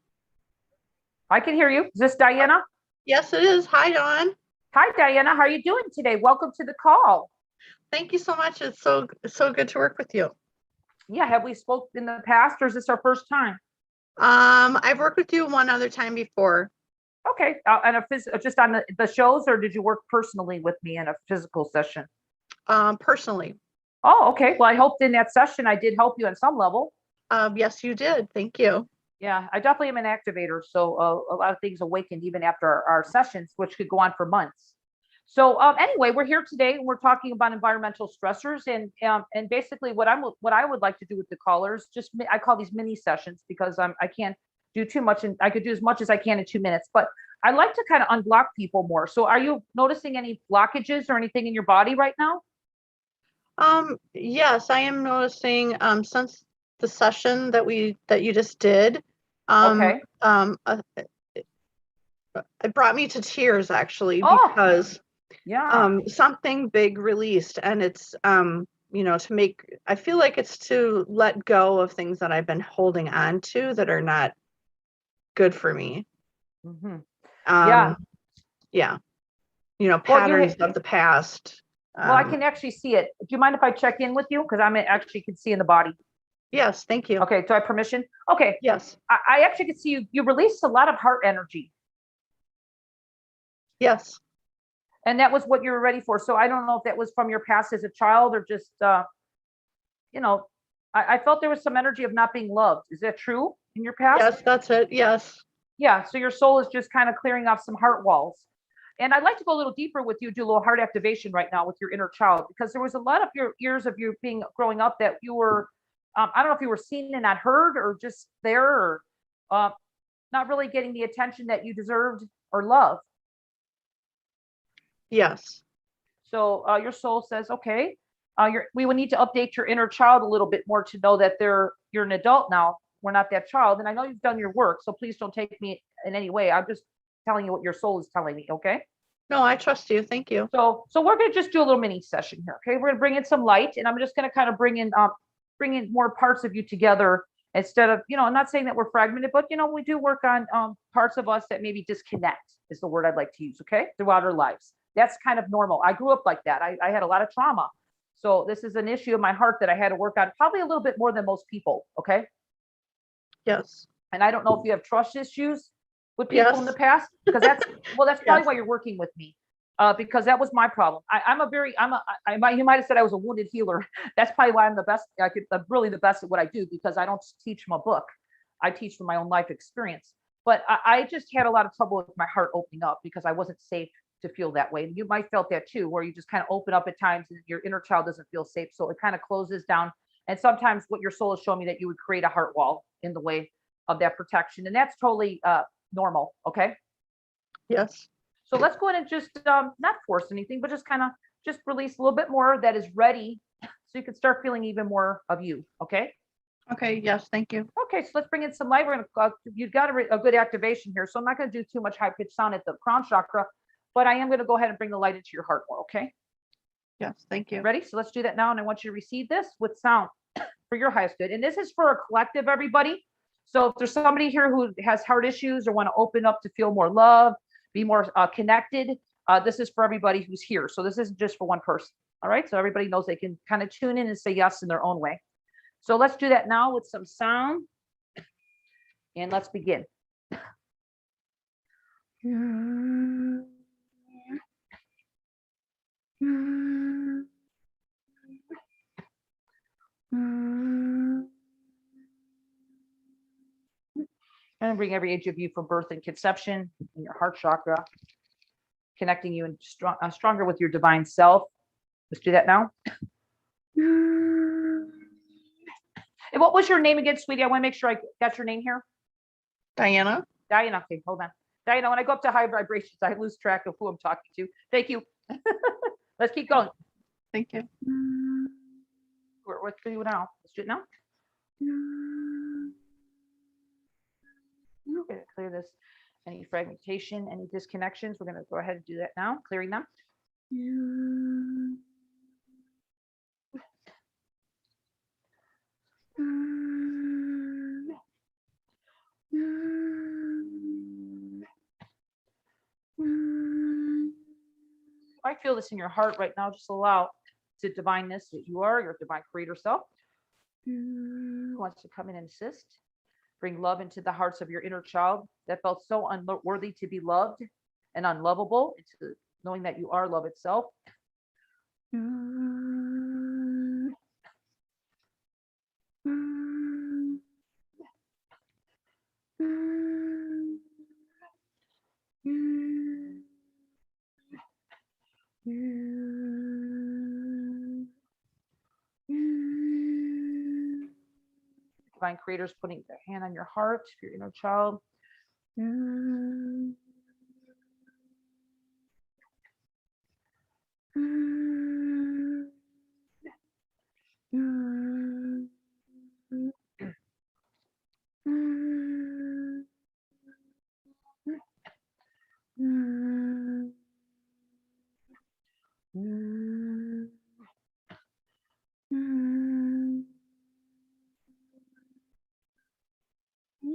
I can hear you. Is this Diana? Yes, it is. Hi, Dawn. Hi, Diana. How are you doing today? Welcome to the call. Thank you so much. It's so good to work with you. Yeah, have we spoke in the past, or is this our first time? I've worked with you one other time before. Okay, and just on the shows, or did you work personally with me in a physical session? Personally. Oh, okay. Well, I hoped in that session I did help you on some level. Yes, you did. Thank you. Yeah, I definitely am an activator. So a lot of things awakened even after our sessions, which could go on for months. So anyway, we're here today and we're talking about environmental stressors and basically what I would like to do with the callers, I call these mini sessions because I can't do too much and I could do as much as I can in 2 minutes, but I like to kind of unblock people more. So are you noticing any blockages or anything in your body right now? Yes, I am noticing since the session that you just did, Okay. It brought me to tears actually Oh, because yeah. something big released, and it's I feel like it's to let go of things that I've been holding on to that are not good for me. Mm-hmm. Yeah. Um, yeah, Well, patterns of the past. I can actually see it. Do you mind if I check in with you? Because I actually can see in the body. Yes, thank you. Okay, do I have permission? Okay. Yes. I actually can see you released a lot of heart energy. Yes. And that was what you were ready for. So I don't know if that was from your past as a child or just you know, I felt there was some energy of not being loved. Is that true in your past? Yes, that's it. Yes. Yeah. So your soul is just kind of clearing off some heart walls. And I'd like to go a little deeper with you, do a little heart activation right now with your inner child, because there was a lot of your years of you being growing up that you were, I don't know if you were seen and not heard or just there or not really getting the attention that you deserved or love. Yes. So your soul says, okay, we would need to update your inner child a little bit more to know that you're an adult now. We're not that child. And I know you've done your work, so please don't take me in any way. I'm just telling you what your soul is telling me, okay? No, I trust you. Thank you. So we're gonna just do a little mini session here, okay? We're gonna bring in some light, and I'm just gonna kind of bring in more parts of you together instead of, I'm not saying that we're fragmented, but we do work on parts of us that maybe disconnect is the word I'd like to use, okay? Throughout our lives. That's kind of normal. I grew up like that. I had a lot of trauma. So this is an issue in my heart that I had to work on probably a little bit more than most people, okay? Yes. And I don't know if you have trust issues with people in the past, because that's probably Yes. why you're working with me. Because that was my problem. You might have said I was a wounded healer. That's probably why I'm the best. I'm really the best at what I do, because I don't teach from a book. I teach from my own life experience. But I just had a lot of trouble with my heart opening up because I wasn't safe to feel that way. And you might felt that too, where you just kind of open up at times and your inner child doesn't feel safe. So it kind of closes down. And sometimes what your soul is showing me that you would create a heart wall in the way of that protection. And that's totally normal. Okay. Yes. So let's go ahead and just not force anything, but just kind of just release a little bit more that is ready so you can start feeling even more of you. Okay. Okay. Yes. Thank you. Okay. So let's bring in some light. You've got a good activation here. So I'm not going to do too much high pitched sound at the crown chakra, but I am going to go ahead and bring the light into your heart more. Okay. Yes. Thank you. Ready? So let's do that now. And I want you to receive this with sound for your highest good. And this is for a collective, everybody. So if there's somebody here who has heart issues or want to open up to feel more love, be more connected, this is for everybody who's here. So this isn't just for one person. All right. So everybody knows they can kind of tune in and say yes in their own way. So let's do that now with some sound. And let's begin. And bring every age of you from birth and conception in your heart chakra, connecting you and stronger with your divine self. Let's do that now. And what was your name again, sweetie? I want to make sure I got your name here. Diana. Diana. Okay, hold on. Diana, when I go up to high vibrations, I lose track of who I'm talking to. Thank you. Let's keep going. Thank you. What do you now? Let's do it now. We're going to clear this. Any fragmentation, any disconnections. We're going to go ahead and do that now, clearing them. I feel this in your heart right now. Just allow to divineness that you are, your divine creator self. Who wants to come in and assist? Bring love into the hearts of your inner child that felt so unworthy to be loved and unlovable, into knowing that you are love itself. Divine creators putting their hand on your heart, your inner child.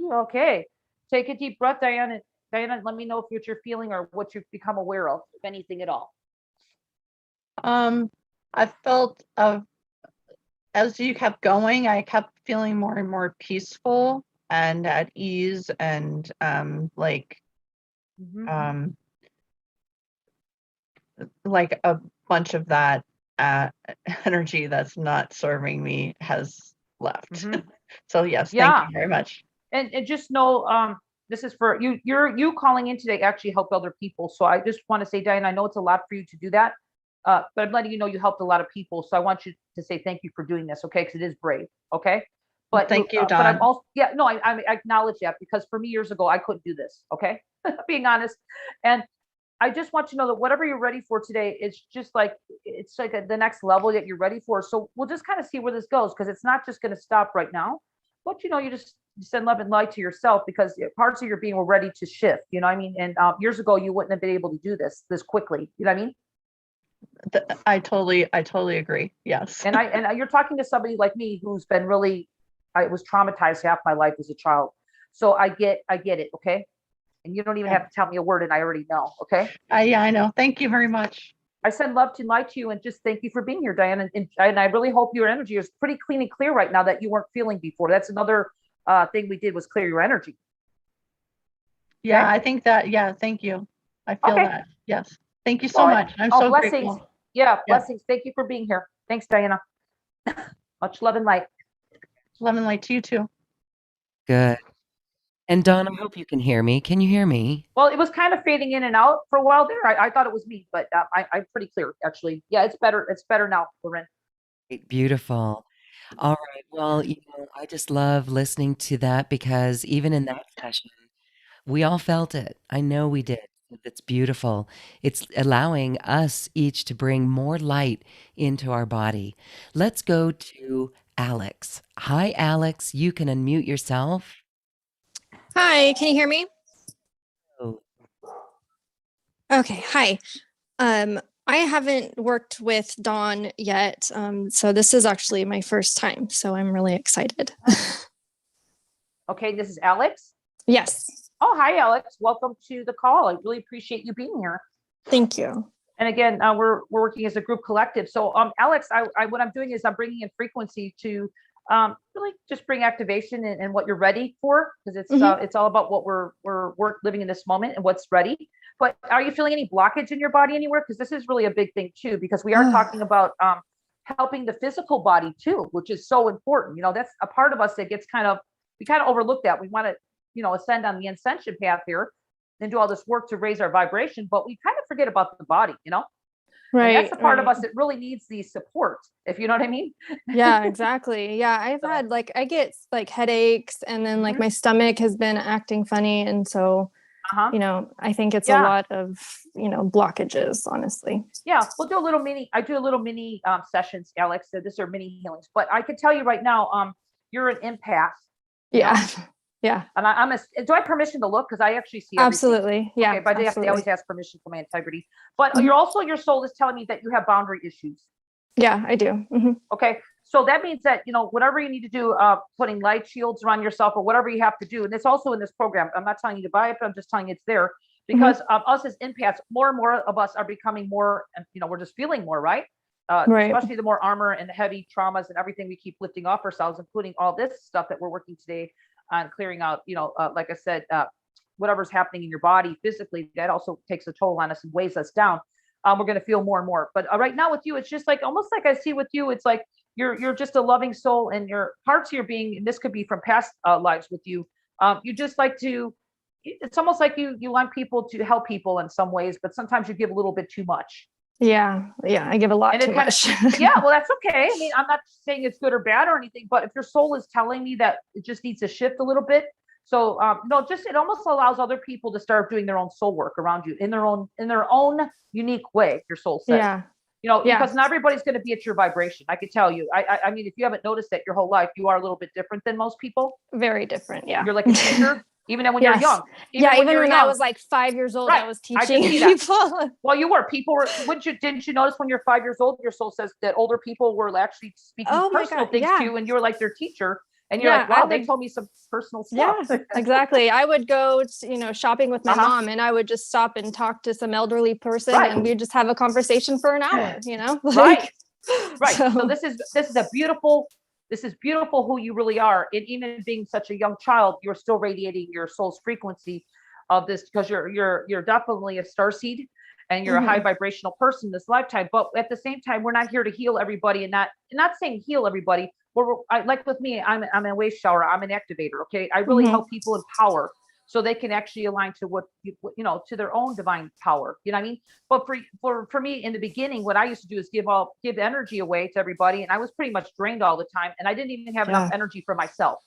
Okay, take a deep breath, Diana. Diana, let me know what you're feeling or what you've become aware of, if anything at all. I felt as you kept going, I kept feeling more and more peaceful and at ease, and like a bunch of that energy that's not serving me has left. So yes, thank you very much. And just know, this is for you. You calling in today actually helped other people. So I just want to say, Diane, I know it's a lot for you to do that, but I'm letting you know you helped a lot of people. So I want you to say thank you for doing this, okay? Because it is brave, okay? But thank you, Dawn. But I'm also, yeah, no, I acknowledge that, because for me years ago I couldn't do this, okay? Being honest, and I just want you to know that whatever you're ready for today, it's just like the next level that you're ready for. So we'll just kind of see where this goes, because it's not just going to stop right now. But you just send love and light to yourself, because parts of your being were ready to shift. You know what I mean? And years ago, you wouldn't have been able to do this quickly. You know what I mean? I totally agree. Yes. And you're talking to somebody like me who's been really, I was traumatized half my life as a child. So I get it. Okay. And you don't even have to tell me a word, and I already know. Okay. Yeah, I know. Thank you very much. I send love to light to you, and just thank you for being here, Diane. And I really hope your energy is pretty clean and clear right now that you weren't feeling before. That's another thing we did, was clear your energy. Yeah, okay? I think that. Yeah, thank you. I feel that. Yes. Thank you so much. I'm so blessings. grateful. Yeah, blessings. Thank you for being here. Thanks, Diana. Much love and light. Love and light to you too. Good. And Dawn, I hope you can hear me. Can you hear me? Well, it was kind of fading in and out for a while there. I thought it was me, but I'm pretty clear, actually. Yeah, it's better. It's better now, Loren. Beautiful. All right. Well, I just love listening to that, because even in that session, we all felt it. I know we did. It's beautiful. It's allowing us each to bring more light into our body. Let's go to Alex. Hi, Alex. You can unmute yourself. Hi, can you hear me? Oh. Okay, hi. I haven't worked with Dawn yet, so this is actually my first time, so I'm really excited. Okay, this is Alex. Yes. Oh, hi, Alex. Welcome to the call. I really appreciate you being here. Thank you. And again, we're working as a group collective. So, Alex, what I'm doing is I'm bringing in frequency to really just bring activation and what you're ready for, because it's all about what we're living in this moment and what's ready. But are you feeling any blockage in your body anywhere? Because this is really a big thing too, because we are talking about helping the physical body too, which is so important. You know, that's a part of us that we kind of overlook that. We want to, ascend on the ascension path here and do all this work to raise our vibration, but we kind of forget about the body, Right. And that's the part of us that really needs the support, if you know what I mean. Yeah, exactly. Yeah, I've had I get like headaches, and then like my stomach has been acting funny, and so I think it's a lot of blockages, honestly. Yeah, we'll do a little mini. I do a little mini sessions, Alex. So these are mini healings, but I can tell you right now, you're an empath. Yeah. Yeah. And do I have permission to look? Because I actually see everything. Absolutely. Yeah. Okay, but I have to always ask permission for my integrity. But your soul is telling me that you have boundary issues. Yeah, I do. Okay. So that means that, whatever you need to do, putting light shields around yourself or whatever you have to do. And it's also in this program. I'm not telling you to buy it, but I'm just telling you it's there because us as empaths, more and more of us are becoming more, we're just feeling more, right? Right. Especially the more armor and the heavy traumas and everything we keep lifting off ourselves, including all this stuff that we're working today on clearing out, like I said, whatever's happening in your body physically, that also takes a toll on us and weighs us down. We're going to feel more and more. But right now with you, it's just like almost like I see with you, it's like you're just a loving soul, and your parts of your being, and this could be from past lives with you. You just like to. It's almost like you want people to help people in some ways, but sometimes you give a little bit too much. Yeah, I give a lot too much. Yeah, well, that's okay. I mean, I'm not saying it's good or bad or anything, but if your soul is telling me that it just needs to shift a little bit, so it almost allows other people to start doing their own soul work around you in their own unique way. Your soul says, because not everybody's going to be at your vibration. I could tell you. I mean, if you haven't noticed that your whole life, you are a little bit different than most people. Very different. Yeah, you're like a teacher. Even when you're young. Even when I was like 5 years old, I was teaching people. Well, didn't you notice when you're 5 years old, your soul says that older people were actually speaking personal things to you, and you're like their teacher, and you're like, wow, they told me some personal stuff. Yeah, exactly. I would go, shopping with my mom, and I would just stop and talk to some elderly person, and we'd just have a conversation for an hour, Right. So this is a beautiful. This is beautiful who you really are. And even being such a young child, you're still radiating your soul's frequency of this, because you're definitely a starseed, and you're a high vibrational person this lifetime. But at the same time, we're not here to heal everybody, and not saying heal everybody. Like with me, I'm a wave shower. I'm an activator. Okay. I really help people empower so they can actually align to what, to their own divine power. You know what I mean? But for me in the beginning, what I used to do is give energy away to everybody. And I was pretty much drained all the time. And I didn't even have enough energy for myself.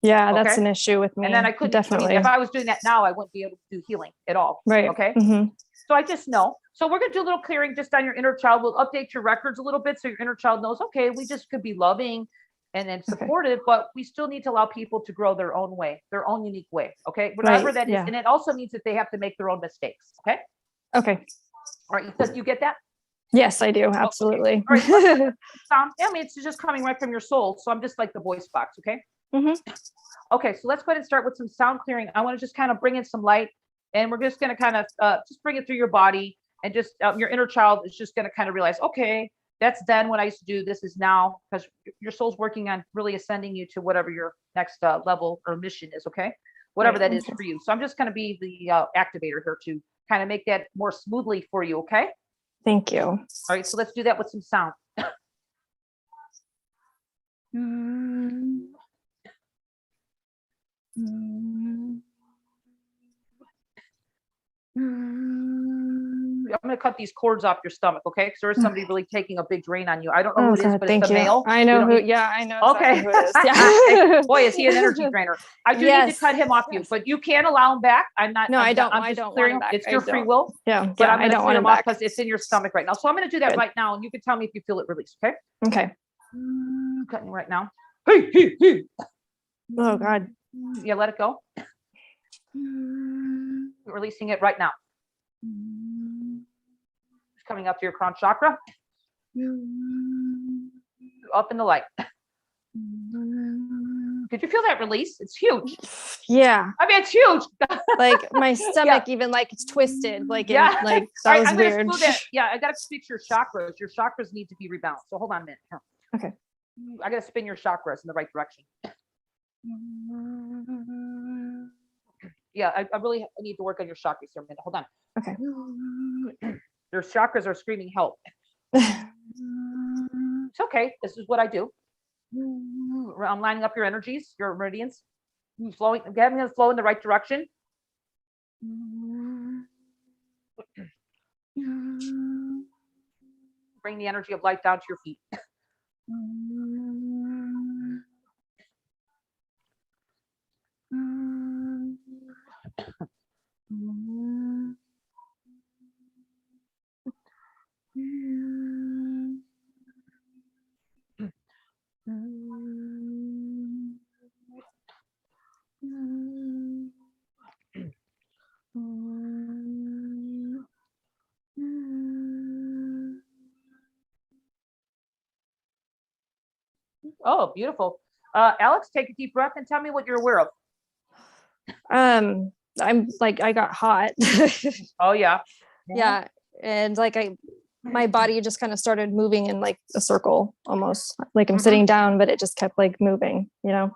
Yeah, that's an issue with me. And then I couldn't, definitely. If I was doing that now, I wouldn't be able to do healing at all. Right. Okay. So I just know. So we're going to do a little clearing just on your inner child. We'll update your records a little bit so your inner child knows, okay, we just could be loving and then supportive, but we still need to allow people to grow their own way, their own unique way. Okay. Whatever that is. And it also means that they have to make their own mistakes. Okay. Okay. All right. You get that? Yes, I do. Absolutely. Okay. All right. I mean, it's just coming right from your soul. So I'm just like the voice box. Okay. Okay. So let's go ahead and start with some sound clearing. I want to just kind of bring in some light, and we're just going to kind of just bring it through your body, and just your inner child is just going to kind of realize, okay, that's then what I used to do. This is now, because your soul's working on really ascending you to whatever your next level or mission is. Okay. Whatever that is for you. So I'm just going to be the activator here to kind of make that more smoothly for you. Okay. Thank you. All right. So let's do that with some sound. I'm going to cut these cords off your stomach, okay? Because there is somebody really taking a big drain on you. I don't know who it is, but it's a male. I know who. Yeah, I know. Okay. Who it is. Yeah. Boy, is he an energy drainer? I do need to cut him off you, but you can allow him back. I'm not. No, I don't. I don't want him back. It's your free will. Yeah, but I'm I don't want him back because it's in your stomach right now. So I'm going to do that right now, and you can tell me if you feel it release. Okay. Okay. Cutting right now. Hey. Oh God. Yeah, let it go. Releasing it right now. It's coming up to your crown chakra. Up in the light. Did you feel that release? It's huge. Yeah. I mean, it's huge. Like my stomach, even like it's twisted. Like, yeah. like that was I'm weird. I got to fix your chakras. Your chakras need to be rebalanced. So hold on a minute. Here. Okay. I got to spin your chakras in the right direction. Yeah, I really need to work on your chakras here a minute. Hold on. Okay. Your chakras are screaming help. It's okay. This is what I do. I'm lining up your energies, your meridians, flowing, having them flow in the right direction. Bring the energy of light down to your feet. Oh, beautiful. Alex, take a deep breath and tell me what you're aware of. I'm like, I got hot. Oh yeah. Yeah. And like my body just kind of started moving in like a circle almost, like I'm sitting down, but it just kept like moving, you know?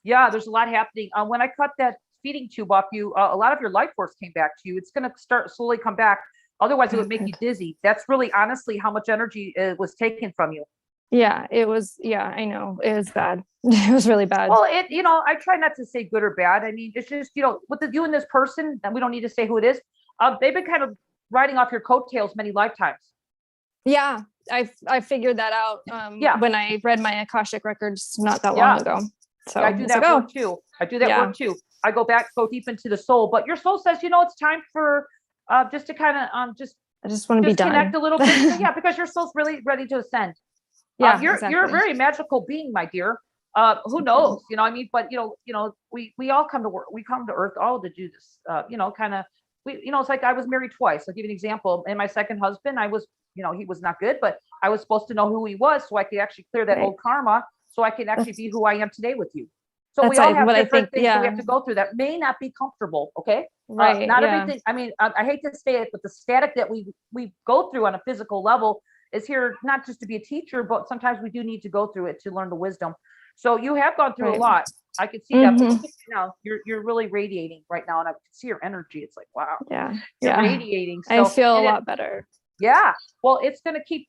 Yeah, there's a lot happening. When I cut that feeding tube off you, a lot of your life force came back to you. It's going to start slowly come back. Otherwise, it would make you dizzy. That's really honestly how much energy was taken from you. Yeah, it was. Yeah, I know. It was bad. It was really bad. Well, I try not to say good or bad. I mean, it's just, with you and this person, and we don't need to say who it is. They've been kind of riding off your coattails many lifetimes. Yeah, I figured that out when I read my Akashic records not that long ago. So I do that work too. I do that work too. I go deep into the soul, but your soul says, it's time for just to kind of I just want to be done. Connect a little bit. Yeah, because your soul's really ready to ascend. Yeah, you're a very magical being, my dear. Who knows? But we all come to work. We come to Earth all to do this. It's like I was married twice. I'll give you an example. And my second husband, I was, he was not good, but I was supposed to know who he was so I could actually clear that old karma, so I can actually be who I am today with you. So we all have different things that we have to go through that may not be comfortable. Okay. Right. Not everything. I mean, I hate to say it, but the static that we go through on a physical level is here not just to be a teacher, but sometimes we do need to go through it to learn the wisdom. So you have gone through a lot. I can see that. But now you're really radiating right now, and I can see your energy. It's like, wow. Yeah. You're radiating. So, I feel a lot better. Yeah. Well, it's going to keep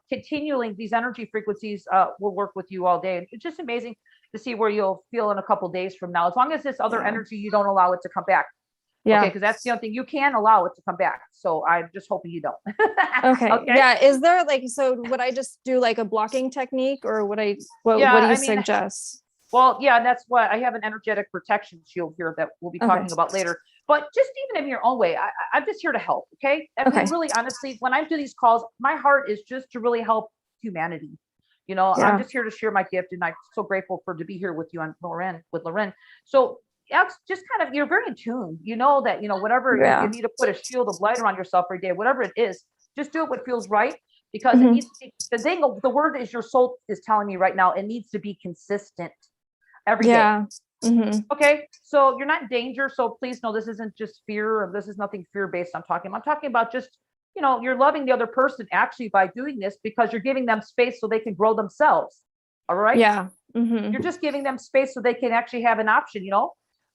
continuing. These energy frequencies will work with you all day. It's just amazing to see where you'll feel in a couple of days from now, as long as this other energy, you don't allow it to come back. Yeah. Okay. Because that's the only thing, you can allow it to come back. So I'm just hoping you don't. Okay. Yeah. Is there so would I just do like a blocking technique, or what do you suggest? Well, yeah, and that's what I have, an energetic protection shield here that we'll be talking about later. But just even in your own way, I'm just here to help. Okay. And really, honestly, when I do these calls, my heart is just to really help humanity. I'm just here to share my gift, and I'm so grateful to be here with you on Loren. So just kind of, you're very in tune. Whatever you need to put a shield of light around yourself every day, whatever it is, just do it what feels right, because it needs to be, the word is your soul is telling me right now, it needs to be consistent every day. Okay. So you're not in danger. So please know this isn't just fear, or this is nothing fear based I'm talking about just, you're loving the other person actually by doing this, because you're giving them space so they can grow themselves. All right. Yeah. You're just giving them space so they can actually have an option,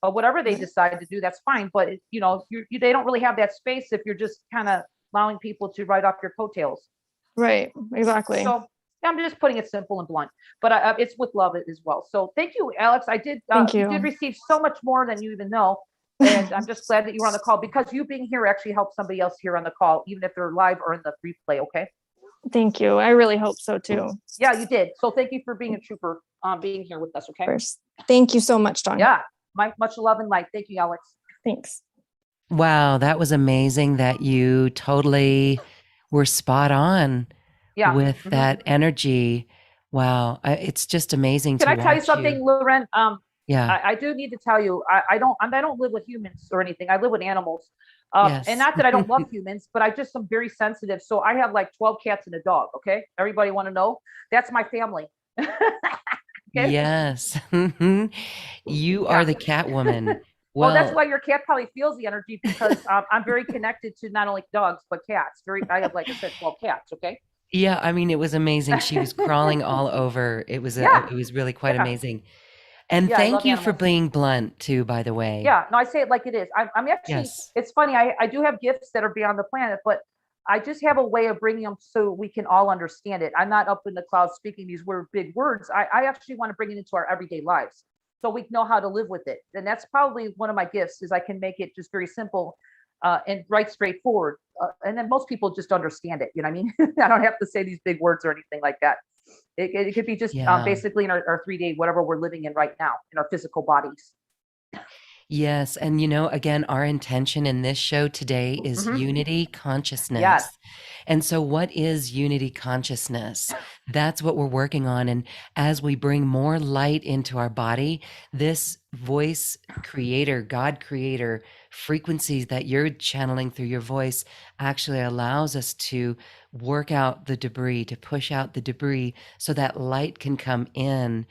whatever they decide to do, that's fine. But they don't really have that space if you're just kind of allowing people to ride off your coattails. Right. Exactly. So I'm just putting it simple and blunt, but it's with love as well. So thank you, Alex. You did receive so much more than you even know. And I'm just glad that you were on the call, because you being here actually helps somebody else here on the call, even if they're live or in the replay. Okay. Thank you. I really hope so too. Yeah, you did. So thank you for being a trooper, being here with us. Okay. First, thank you so much, Dawn. Yeah. Much love and light. Thank you, Alex. Thanks. Wow. That was amazing that you totally were spot on with that energy. Wow. It's just amazing. Can I tell you something, Loren? Yeah. I do need to tell you, I don't live with humans or anything. I live with animals. And not that I don't love humans, but I just am very sensitive. So I have like 12 cats and a dog. Okay. Everybody want to know? That's my family. Okay. Yes. You are the cat woman. Well, that's Well, why your cat probably feels the energy, because I'm very connected to not only dogs but cats. I have, like I said, 12 cats. Okay. yeah, I mean, it was amazing. She was crawling all over. It was Yeah. it was really quite Yeah. amazing. And Yeah. I thank love you for animals. being blunt too, by the way. Yeah. No, I say it like it is. I'm actually, Yes. it's funny. I do have gifts that are beyond the planet, but I just have a way of bringing them so we can all understand it. I'm not up in the clouds speaking these big words. I actually want to bring it into our everyday lives so we know how to live with it. And that's probably one of my gifts, is I can make it just very simple and right straightforward. And then most people just understand it. You know what I mean? I don't have to say these big words or anything like that. It could be just Yeah. basically in our 3-day, whatever we're living in right now in our physical bodies. Yes, and again, our intention in this show today is Mm-hmm. unity Yes. consciousness. And so, what is unity consciousness? That's what we're working on. And as we bring more light into our body, this voice creator, God creator frequencies that you're channeling through your voice actually allows us to work out the debris, to push out the debris so that light can come in.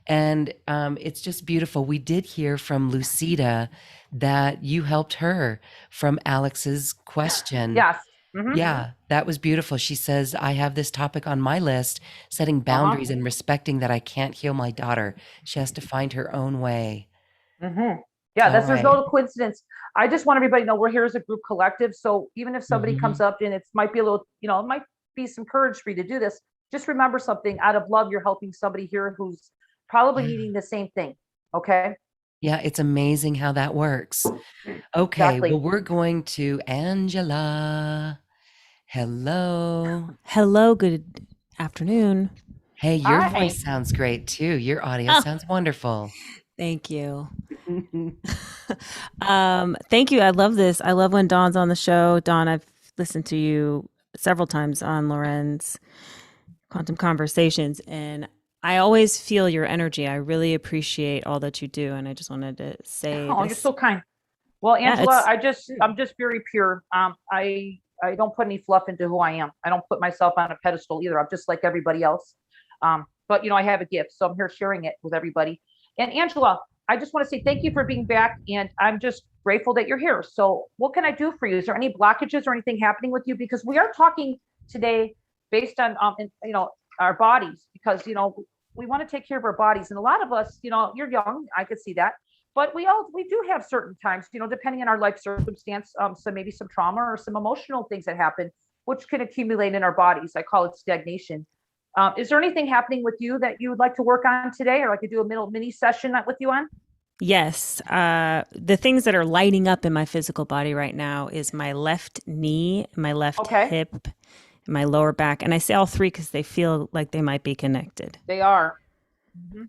And it's just beautiful. We did hear from Lucida that you helped her from Alex's question. Yes. Mm-hmm. Yeah, that was beautiful. She says, I have this topic on my list, setting boundaries and respecting that I can't heal my daughter. She has to find her own way. Mm-hmm. Yeah, All there's right. no coincidence. I just want everybody to know we're here as a group collective. So even if somebody comes up and it might be a little, it might be some courage for you to do this, just remember something. Out of love, you're helping somebody here who's probably needing the same thing. Okay. Yeah, it's amazing how that works. Okay, Exactly. well, we're going to Angela. Hello. Hello, good afternoon. Hey, your Hi. voice sounds great too. Your audio Oh. sounds wonderful. Thank you. Thank you. I love this. I love when Dawn's on the show. Dawn, I've listened to you several times on Loren's Quantum Conversations, and I always feel your energy. I really appreciate all that you do, and I just wanted to say Oh, this. you're so kind. Well, Angela, I'm just very pure. I don't put any fluff into who I am. I don't put myself on a pedestal either. I'm just like everybody else. But I have a gift, so I'm here sharing it with everybody. And Angela, I just want to say thank you for being back, and I'm just grateful that you're here. So what can I do for you? Is there any blockages or anything happening with you? Because we are talking today based on our bodies, because we want to take care of our bodies. And a lot of us, you're young, I could see that. But we do have certain times, depending on our life circumstance, so maybe some trauma or some emotional things that happen, which can accumulate in our bodies. I call it stagnation. Is there anything happening with you that you would like to work on today, or I could do a mini session with you on? Yes. The things that are lighting up in my physical body right now is my left knee, my left hip, my lower back. And I say all three because they feel like they might be connected. They are. Mm-hmm.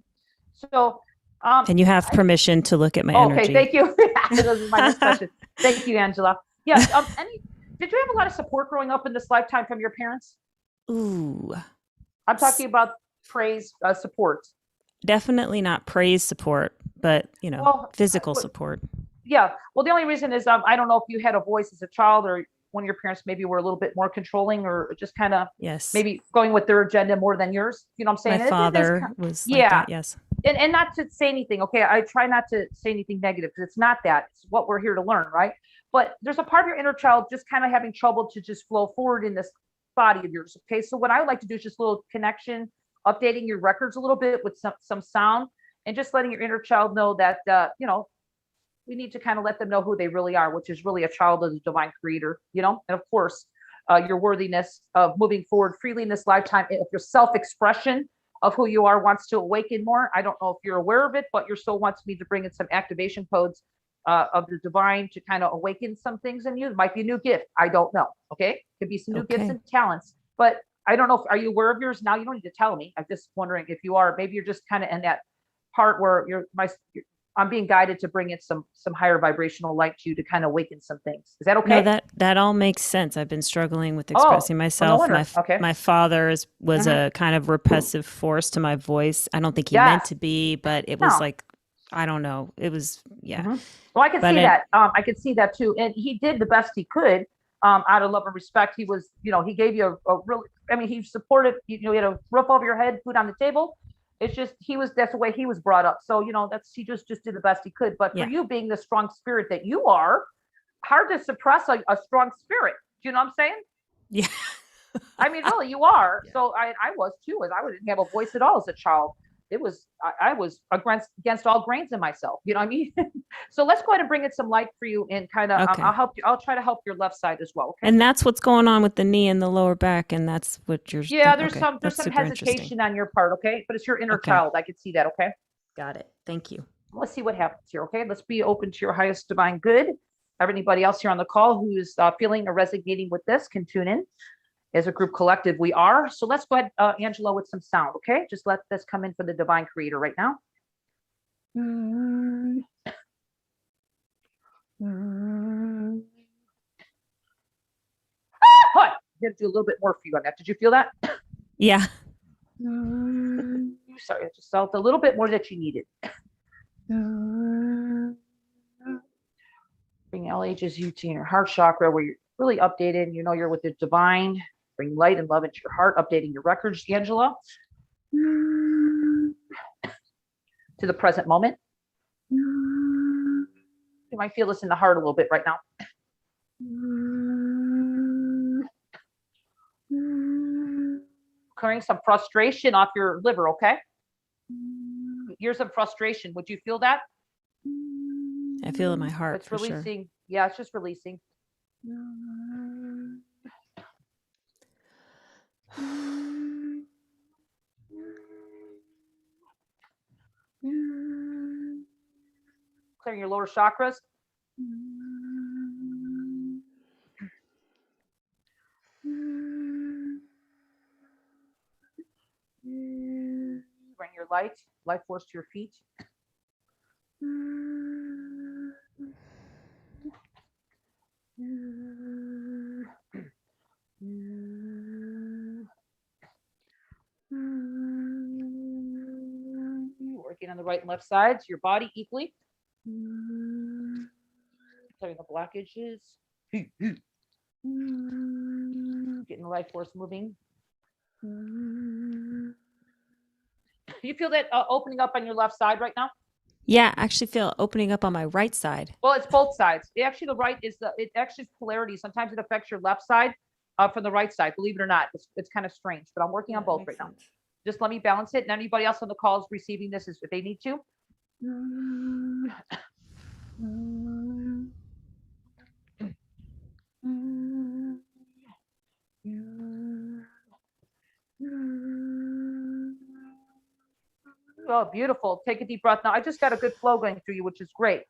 So, and you have permission to look at my energy. Okay, thank you. This is my next question. Thank you, Angela. Yeah. Did you have a lot of support growing up in this lifetime from your parents? Ooh. I'm talking about praise, support. Definitely not praise support, but physical support. Yeah. Well, the only reason is I don't know if you had a voice as a child, or one of your parents maybe were a little bit more controlling, or just kind of maybe going with their agenda more than yours. You know what I'm saying? My father was like that, yes. And not to say anything, okay? I try not to say anything negative, because it's not that. It's what we're here to learn, right? But there's a part of your inner child just kind of having trouble to just flow forward in this body of yours, okay? So what I would like to do is just a little connection, updating your records a little bit with some sound, and just letting your inner child know that, we need to kind of let them know who they really are, which is really a child of the divine creator, and of course, your worthiness of moving forward freely in this lifetime. If your self-expression of who you are wants to awaken more, I don't know if you're aware of it, but your soul wants me to bring in some activation codes of the divine to kind of awaken some things in you. It might be a new gift. I don't know. Okay. Could be some new gifts and talents, but I don't know. Are you aware of yours now? You don't need to tell me. I'm just wondering if you are. Maybe you're just kind of in that part where I'm being guided to bring in some higher vibrational light to you to kind of awaken some things. Is that okay? No, that all makes sense. I've been struggling with expressing myself. Well, no my father was a kind of repressive force to my voice. I don't think he meant to be, but it was like, I don't know. It was, Well, I can see that. I could see that too. And he did the best he could out of love and respect. He was, he gave you a really, he supported, you had a roof over your head, food on the table. It's just, that's the way he was brought up. So, he just did the best he could. But for you being the strong spirit that you are, hard to suppress a strong spirit. Do you know what I'm saying? Yeah. I mean, really, you are. Yeah. So I was too, as I didn't have a voice at all as a child. It was, I was against all grains in myself. You know what I mean? So let's go ahead and bring in some light for you and kind of, okay. I'll help you. I'll try to help your left side as well. Okay. And that's what's going on with the knee and the lower back. And that's what you're. Yeah. There's okay. some hesitation on your part. Okay. But it's your inner child. I can see that. Okay. Got it. Thank you. Let's see what happens here. Okay. Let's be open to your highest divine good. Everybody else here on the call who is feeling or resonating with this can tune in. As a group collective, we are. So let's go ahead, Angela, with some sound, okay? Just let this come in for the divine creator right now. I'm going to do a little bit more for you on that. Did you feel that? Yeah. Sorry, I just felt a little bit more that you needed. Bring LHSU to your heart chakra where you're really updated. You're with the divine. Bring light and love into your heart, updating your records, Angela, to the present moment. You might feel this in the heart a little bit right now. Clearing some frustration off your liver, okay? Here's some frustration. Would you feel that? I feel it in my heart. It's releasing. Sure. Yeah, it's just releasing. Clearing your lower chakras. Bring your life force to your feet. Working on the right and left sides, your body equally. Clearing the blockages. Getting the life force moving. You feel that opening up on your left side right now? Yeah, I actually feel opening up on my right side. Well, it's both sides. Actually, the right is it actually is polarity. Sometimes it affects your left side from the right side. Believe it or not, it's kind of strange, but I'm working on both right now. Just let me balance it. And anybody else on the call is receiving this if they need to. Oh, beautiful. Take a deep breath. Now, I just got a good flow going through you, which is great.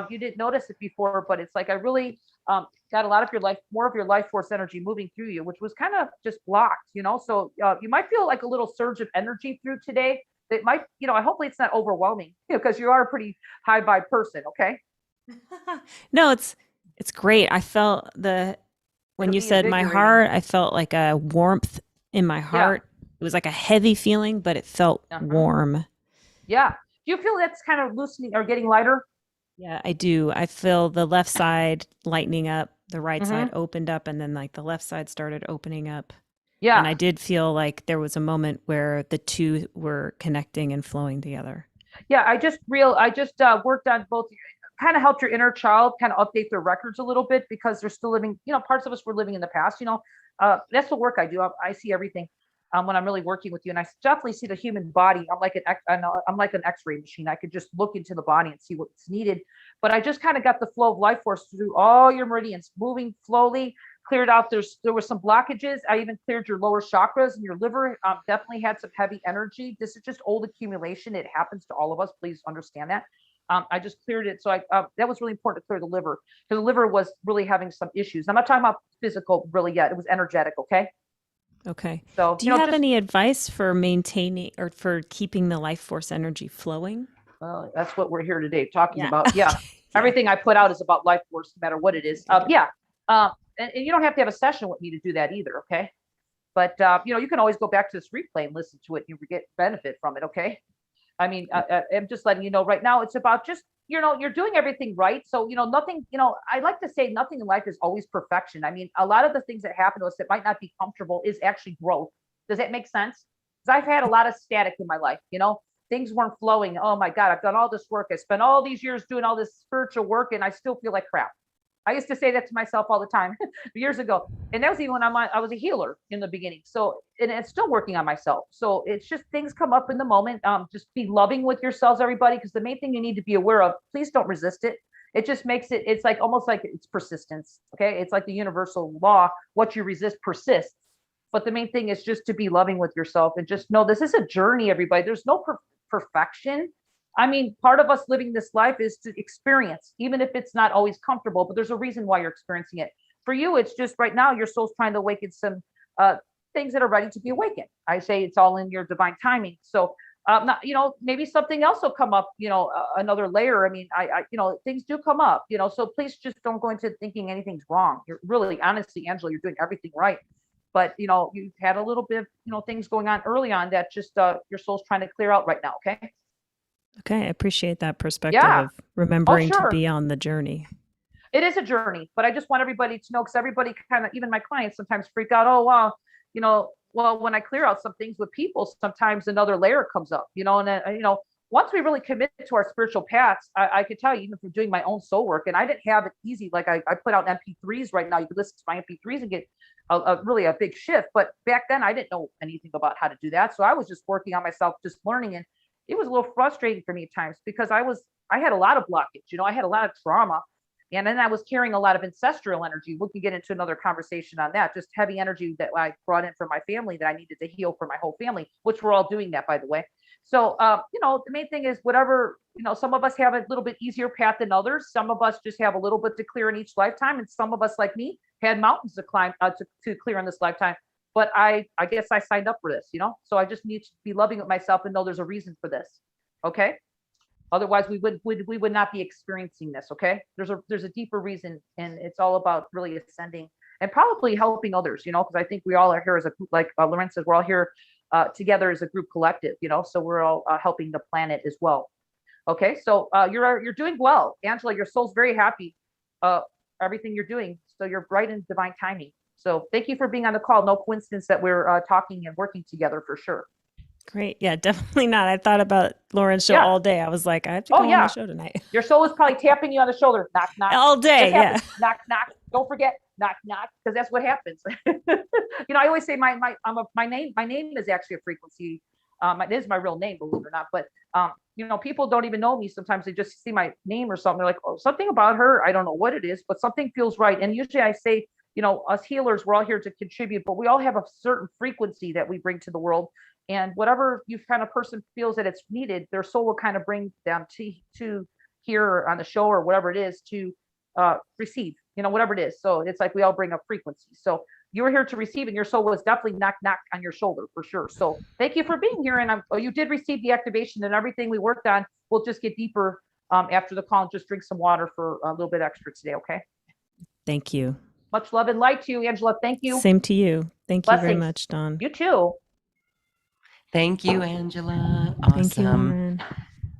You didn't notice it before, but it's like I really got a lot of more of your life force energy moving through you, which was kind of just blocked, So you might feel like a little surge of energy through today. That might, hopefully it's not overwhelming, because you are a pretty high vibe person. Okay. No, it's great. I felt when you said my heart, I felt like a warmth in my heart. Yeah. It was like a heavy feeling, but it felt warm. Yeah. Do you feel that's kind of loosening or getting lighter? Yeah, I do. I feel the left side lightening up, the right side opened up, and then like the left side started opening up. Yeah. And I did feel like there was a moment where the two were connecting and flowing together. Yeah, I just worked on both, kind of helped your inner child kind of update their records a little bit, because they're still living, parts of us were living in the past, that's the work I do. I see everything. When I'm really working with you, and I definitely see the human body. I'm like an X-ray machine. I could just look into the body and see what's needed. But I just kind of got the flow of life force through all your meridians, moving slowly, cleared out. There were some blockages. I even cleared your lower chakras, and your liver definitely had some heavy energy. This is just old accumulation. It happens to all of us. Please understand that. I just cleared it. So that was really important to clear the liver, because the liver was really having some issues. I'm not talking about physical really yet. It was energetic. Okay. Okay. So do you have any advice for maintaining or for keeping the life force energy flowing? Well, that's what we're here today talking about. Yeah. Everything I put out is about life force, no matter what it is. And you don't have to have a session with me to do that either. Okay. But, you can always go back to this replay and listen to it and you get benefit from it. Okay. I mean, I'm just letting you know right now, it's about just, you're doing everything right. So, nothing, I like to say nothing in life is always perfection. I mean, a lot of the things that happen to us that might not be comfortable is actually growth. Does that make sense? I've had a lot of static in my life, things weren't flowing. Oh my God, I've done all this work. I spent all these years doing all this spiritual work and I still feel like crap. I used to say that to myself all the time years ago. And that was even when I was a healer in the beginning. So, and it's still working on myself. So it's just things come up in the moment. Just be loving with yourselves, everybody, because the main thing you need to be aware of, please don't resist it. It just makes it's like almost like it's persistence. Okay. It's like the universal law. What you resist persists. But the main thing is just to be loving with yourself and just know this is a journey, everybody. There's no perfection. I mean, part of us living this life is to experience, even if it's not always comfortable, but there's a reason why you're experiencing it. For you, it's just right now, your soul's trying to awaken some things that are ready to be awakened. I say it's all in your divine timing. So, not, maybe something else will come up, another layer. I mean, things do come up, so please just don't go into thinking anything's wrong. You're really, honestly, Angela, you're doing everything right. But, you've had a little bit of, things going on early on that just your soul's trying to clear out right now. Okay. Okay, I appreciate that perspective of remembering to be on the journey. It is a journey, but I just want everybody to know, because everybody kind of, even my clients sometimes freak out. Oh, wow, well, when I clear out some things with people, sometimes another layer comes up, and once we really commit to our spiritual paths, I could tell you, even from doing my own soul work, and I didn't have it easy. Like I put out MP3s right now. You could listen to my MP3s and get really a big shift. But back then I didn't know anything about how to do that. So I was just working on myself, just learning. And it was a little frustrating for me at times because I had a lot of blockage, I had a lot of trauma. And then I was carrying a lot of ancestral energy. We can get into another conversation on that, just heavy energy that I brought in from my family that I needed to heal for my whole family, which we're all doing that, by the way. So, the main thing is whatever, some of us have a little bit easier path than others. Some of us just have a little bit to clear in each lifetime. And some of us, like me, had mountains to climb to clear in this lifetime. But I guess I signed up for this, so I just need to be loving with myself and know there's a reason for this. Okay. Otherwise we would not be experiencing this. Okay. There's a deeper reason, and it's all about really ascending and probably helping others, because I think we all are here as a group, like Loren says, we're all here together as a group collective, so we're all helping the planet as well. Okay. So you're doing well, Angela, your soul's very happy, everything you're doing. So you're right in divine timing. So thank you for being on the call. No coincidence that we're talking and working together for sure. Great. Yeah, definitely not. I thought about Lauren's show all day. I was like, I have to go on the show tonight. Your soul is probably tapping you on the shoulder. Knock, knock. All day. Yeah. Knock, knock. Don't forget, knock, knock, because that's what happens. I always say my name is actually a frequency. It is my real name, believe it or not. But people don't even know me. Sometimes they just see my name or something. They're like, oh, something about her. I don't know what it is, but something feels right. And usually I say, us healers, we're all here to contribute, but we all have a certain frequency that we bring to the world. And whatever you kind of person feels that it's needed, their soul will kind of bring them to here on the show or whatever it is to receive, whatever it is. So it's like we all bring a frequency. So you were here to receive, and your soul was definitely knock, knock on your shoulder for sure. So thank you for being here. And you did receive the activation, and everything we worked on. We'll just get deeper after the call and just drink some water for a little bit extra today. Okay. Thank you. Much love and light to you, Angela. Thank you. Same to you. Thank you very much, Dawn. You too. Thank you, Angela. Awesome. Thank you, Lauren.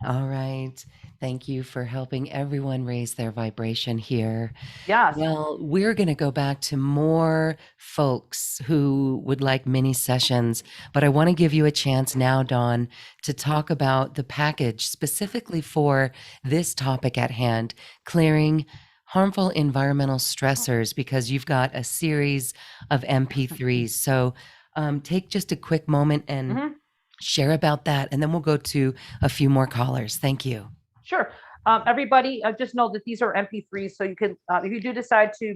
All right. Thank you for helping everyone raise their vibration here. Yes. Well, we're going to go back to more folks who would like mini sessions, but I want to give you a chance now, Dawn, to talk about the package specifically for this topic at hand, clearing harmful environmental stressors, because you've got a series of MP3s. So take just a quick moment and share about that, and then we'll go to a few more callers. Thank you. Sure. Everybody, just know that these are MP3s. So you can, if you do decide to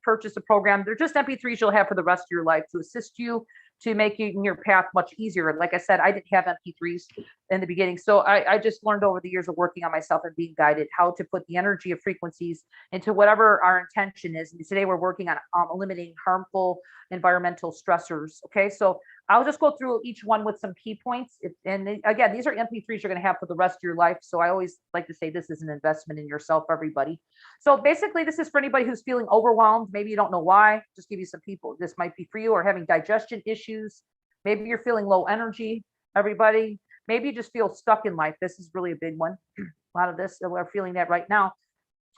purchase a program, they're just MP3s you'll have for the rest of your life to assist you to making your path much easier. And like I said, I didn't have MP3s in the beginning. So I just learned over the years of working on myself and being guided how to put the energy of frequencies into whatever our intention is. And today we're working on eliminating harmful environmental stressors. Okay. So I'll just go through each one with some key points. Again, these are MP3s you're going to have for the rest of your life. So I always like to say this is an investment in yourself, everybody. So basically, this is for anybody who's feeling overwhelmed. Maybe you don't know why. Just give you some people. This might be for you, or having digestion issues. Maybe you're feeling low energy, everybody. Maybe you just feel stuck in life. This is really a big one. A lot of this, we're feeling that right now.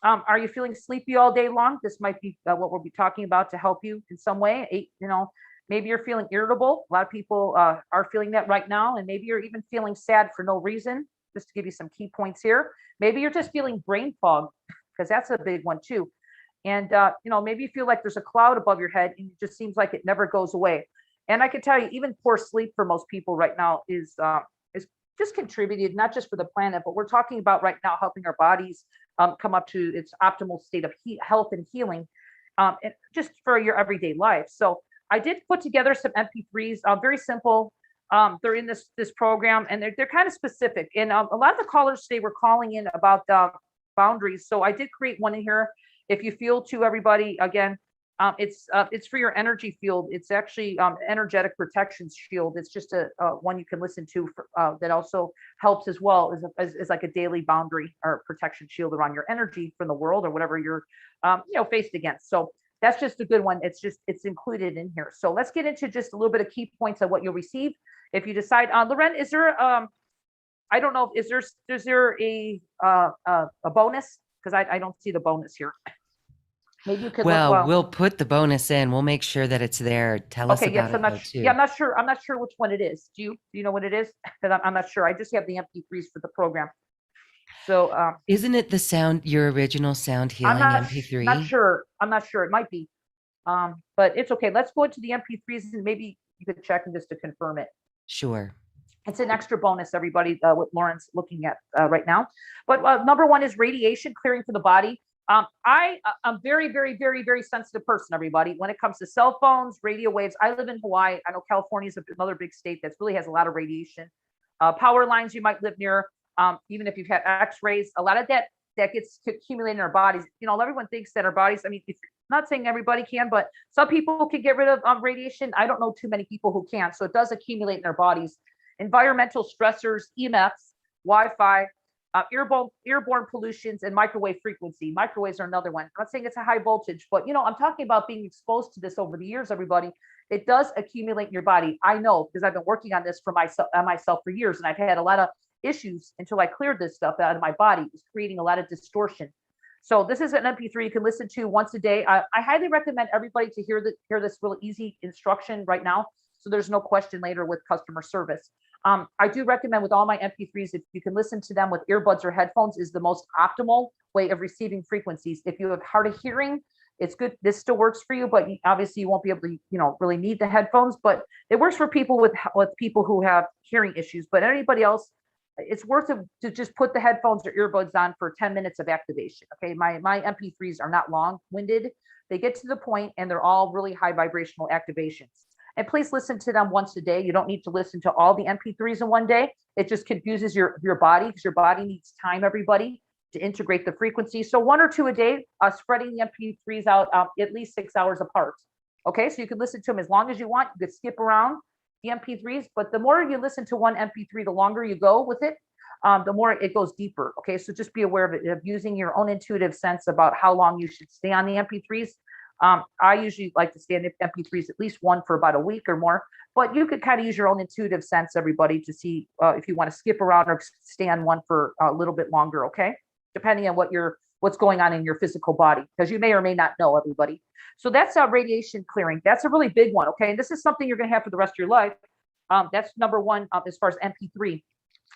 Are you feeling sleepy all day long? This might be what we'll be talking about to help you in some way. Maybe you're feeling irritable. A lot of people are feeling that right now. And maybe you're even feeling sad for no reason, just to give you some key points here. Maybe you're just feeling brain fog, because that's a big one too. And, maybe you feel like there's a cloud above your head and it just seems like it never goes away. And I can tell you, even poor sleep for most people right now is just contributed, not just for the planet, but we're talking about right now helping our bodies come up to its optimal state of health and healing, and just for your everyday life. So I did put together some MP3s, very simple. They're in this program, and they're kind of specific. And a lot of the callers today were calling in about boundaries. So I did create one in here. If you feel to everybody, again, it's for your energy field. It's actually energetic protection shield. It's just a one you can listen to for, that also helps as well as like a daily boundary or protection shield around your energy from the world or whatever you're faced against. So that's just a good one. It's included in here. So let's get into just a little bit of key points of what you'll receive if you decide. Loren, is there I don't know, is there a bonus? Because I don't see the bonus here. Maybe you could Well, we'll put the bonus in. We'll make sure that it's there. Tell us about it too. Yeah, I'm not sure which one it is. Do you know what it is? Because I'm not sure. I just have the MP3s for the program. So isn't it the sound, your original sound healing MP3? I'm not sure. It might be. But it's okay. Let's go into the MP3s and maybe you could check them just to confirm it. Sure. It's an extra bonus, everybody, what Lauren's looking at right now. But number one is radiation clearing for the body. I'm very, very, very, very sensitive person, everybody. When it comes to cell phones, radio waves, I live in Hawaii. I know California is another big state that really has a lot of radiation. Power lines you might live near, even if you've had X-rays, a lot of that gets accumulated in our bodies. Everyone thinks that our bodies, I'm not saying everybody can, but some people can get rid of radiation. I don't know too many people who can. So it does accumulate in our bodies. Environmental stressors, EMFs, Wi-Fi, airborne pollutions, and microwave frequency. Microwaves are another one. I'm not saying it's a high voltage, but I'm talking about being exposed to this over the years, everybody. It does accumulate in your body. I know, because I've been working on this for myself for years, and I've had a lot of issues until I cleared this stuff out of my body. It was creating a lot of distortion. So this is an MP3 you can listen to once a day. I highly recommend everybody to hear this really easy instruction right now, so there's no question later with customer service. I do recommend with all my MP3s, if you can listen to them with earbuds or headphones, is the most optimal way of receiving frequencies. If you have hard of hearing, it's good. This still works for you, but obviously you won't be able to, really need the headphones, but it works for people with people who have hearing issues. But anybody else, it's worth it to just put the headphones or earbuds on for 10 minutes of activation. Okay. My MP3s are not long-winded. They get to the point and they're all really high vibrational activations. And please listen to them once a day. You don't need to listen to all the MP3s in one day. It just confuses your body, because your body needs time, everybody, to integrate the frequency. So 1 or 2 a day, spreading the MP3s out at least 6 hours apart. Okay, so you can listen to them as long as you want. You could skip around the MP3s, but the more you listen to one MP3, the longer you go with it, the more it goes deeper. Okay, so just be aware of using your own intuitive sense about how long you should stay on the MP3s. I usually like to stay on the MP3s at least one for about a week or more, but you could kind of use your own intuitive sense, everybody, to see if you want to skip around or stay on one for a little bit longer. Okay, depending on what's going on in your physical body, because you may or may not know, everybody. So that's radiation clearing. That's a really big one. Okay, and this is something you're going to have for the rest of your life. That's number one as far as MP3.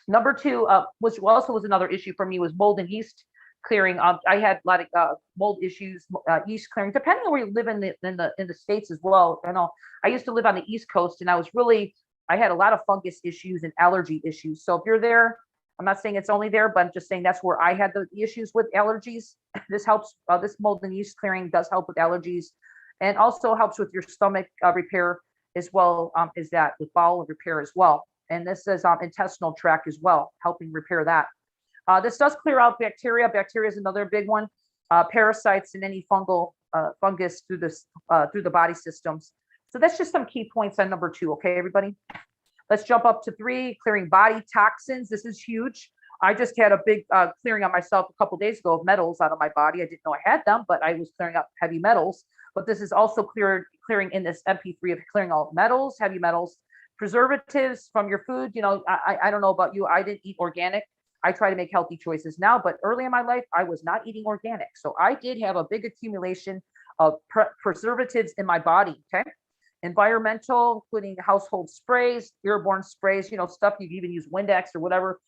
Number two, which also was another issue for me, was mold and yeast clearing. I had a lot of mold issues, yeast clearing, depending on where you live in the States as well. I used to live on the East Coast, and I had a lot of fungus issues and allergy issues. So if you're there, I'm not saying it's only there, but I'm just saying that's where I had the issues with allergies. This helps, this mold and yeast clearing does help with allergies, and also helps with your stomach repair as well, as that with bowel repair as well. And this is intestinal tract as well, helping repair that. This does clear out bacteria. Bacteria is another big one. Parasites and any fungus through the body systems. So that's just some key points on number 2. Okay, everybody. Let's jump up to 3, clearing body toxins. This is huge. I just had a big clearing on myself a couple days ago of metals out of my body. I didn't know I had them, but I was clearing up heavy metals. But this is also clearing in this MP3 of clearing all metals, heavy metals, preservatives from your food. I don't know about you. I didn't eat organic. I try to make healthy choices now, but early in my life, I was not eating organic. So I did have a big accumulation of preservatives in my body. Okay. environmental, including household sprays, airborne sprays, stuff you even use Windex or whatever,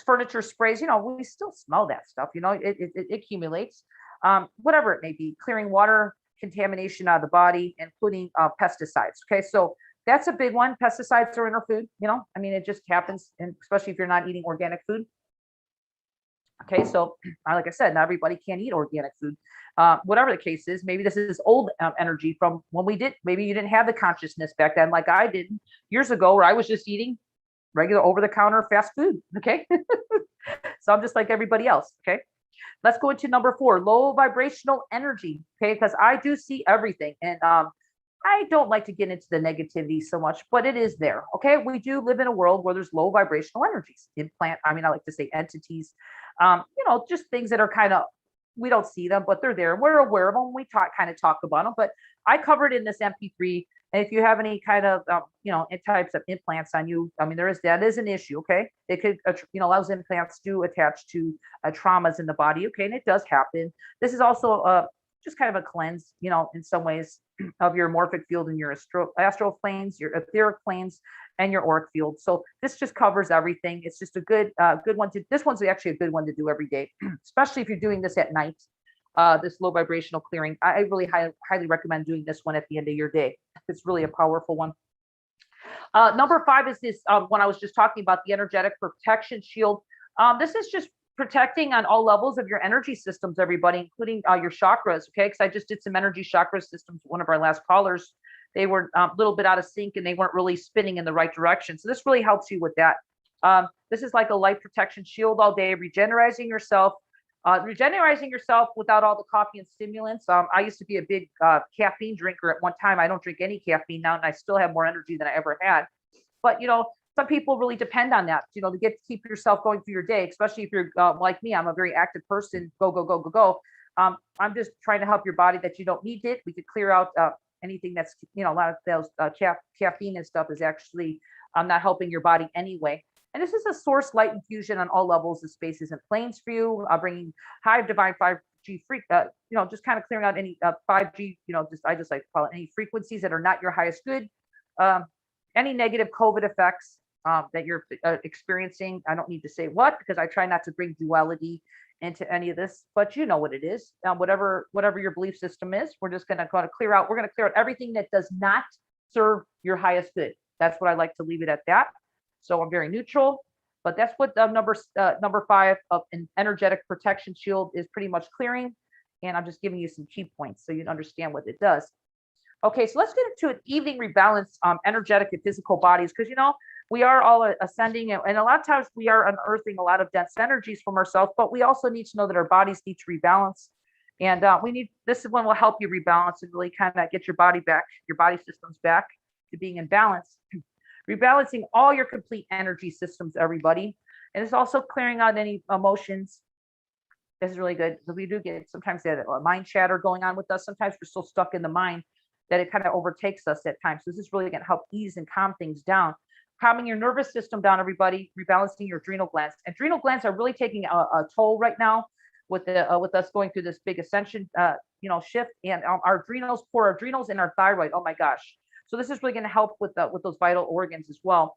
furniture sprays, we still smell that stuff, it accumulates, whatever it may be, clearing water contamination out of the body, including pesticides. Okay, so that's a big one. Pesticides are in our food, it just happens, and especially if you're not eating organic food. Okay, so like I said, not everybody can eat organic food. Whatever the case is, maybe this is old energy from when maybe you didn't have the consciousness back then, like I did years ago, where I was just eating regular over-the-counter fast food. Okay, so I'm just like everybody else. Okay, let's go into number 4, low vibrational energy. Okay, because I do see everything, and I don't like to get into the negativity so much, but it is there. Okay, we do live in a world where there's low vibrational energies, I like to say entities, just things that are kind of, we don't see them, but they're there. We're aware of them. We kind of talk about them, but I covered in this MP3. And if you have any kind of, types of implants on you, that is an issue. Okay, it could, those implants do attach to traumas in the body. Okay, and it does happen. This is also just kind of a cleanse, in some ways, of your morphic field and your astral planes, your etheric planes, and your auric field. So this just covers everything. It's just a good one this one's actually a good one to do every day, especially if you're doing this at night. This low vibrational clearing, I really highly recommend doing this one at the end of your day. It's really a powerful one. Number 5 is this one I was just talking about, the energetic protection shield. This is just protecting on all levels of your energy systems, everybody, including your chakras. Okay, because I just did some energy chakra systems. One of our last callers, they were a little bit out of sync and they weren't really spinning in the right direction. So this really helps you with that. This is like a light protection shield all day, regenerating yourself without all the coffee and stimulants. I used to be a big caffeine drinker at one time. I don't drink any caffeine now, and I still have more energy than I ever had. But some people really depend on that, to keep yourself going through your day, especially if you're like me. I'm a very active person. Go, go, go, go, go. I'm just trying to help your body that you don't need it. We could clear out anything that's, a lot of those caffeine and stuff is actually not helping your body anyway. And this is a source light infusion on all levels of spaces and planes for you, bringing high divine 5G just kind of clearing out any 5G, I just like to call it any frequencies that are not your highest good. Any negative COVID effects that you're experiencing. I don't need to say what, because I try not to bring duality into any of this, but you know what it is. Whatever your belief system is, we're just going to clear out. We're going to clear out everything that does not serve your highest good. That's what I like to leave it at that. So I'm very neutral, but that's what number 5 of an energetic protection shield is pretty much clearing. And I'm just giving you some key points so you understand what it does. Okay, so let's get into an evening rebalance, energetic and physical bodies, because we are all ascending, and a lot of times we are unearthing a lot of dense energies from ourselves, but we also need to know that our bodies need to rebalance. And this one will help you rebalance and really kind of get your body systems back to being in balance. Rebalancing all your complete energy systems, everybody. And it's also clearing out any emotions. This is really good, because we do get sometimes that mind chatter going on with us. Sometimes we're so stuck in the mind that it kind of overtakes us at times. So this is really going to help ease and calm things down. Calming your nervous system down, everybody. Rebalancing your adrenal glands. Adrenal glands are really taking a toll right now with us going through this big ascension, shift. And our adrenals and our thyroid. Oh my gosh. So this is really going to help with those vital organs as well,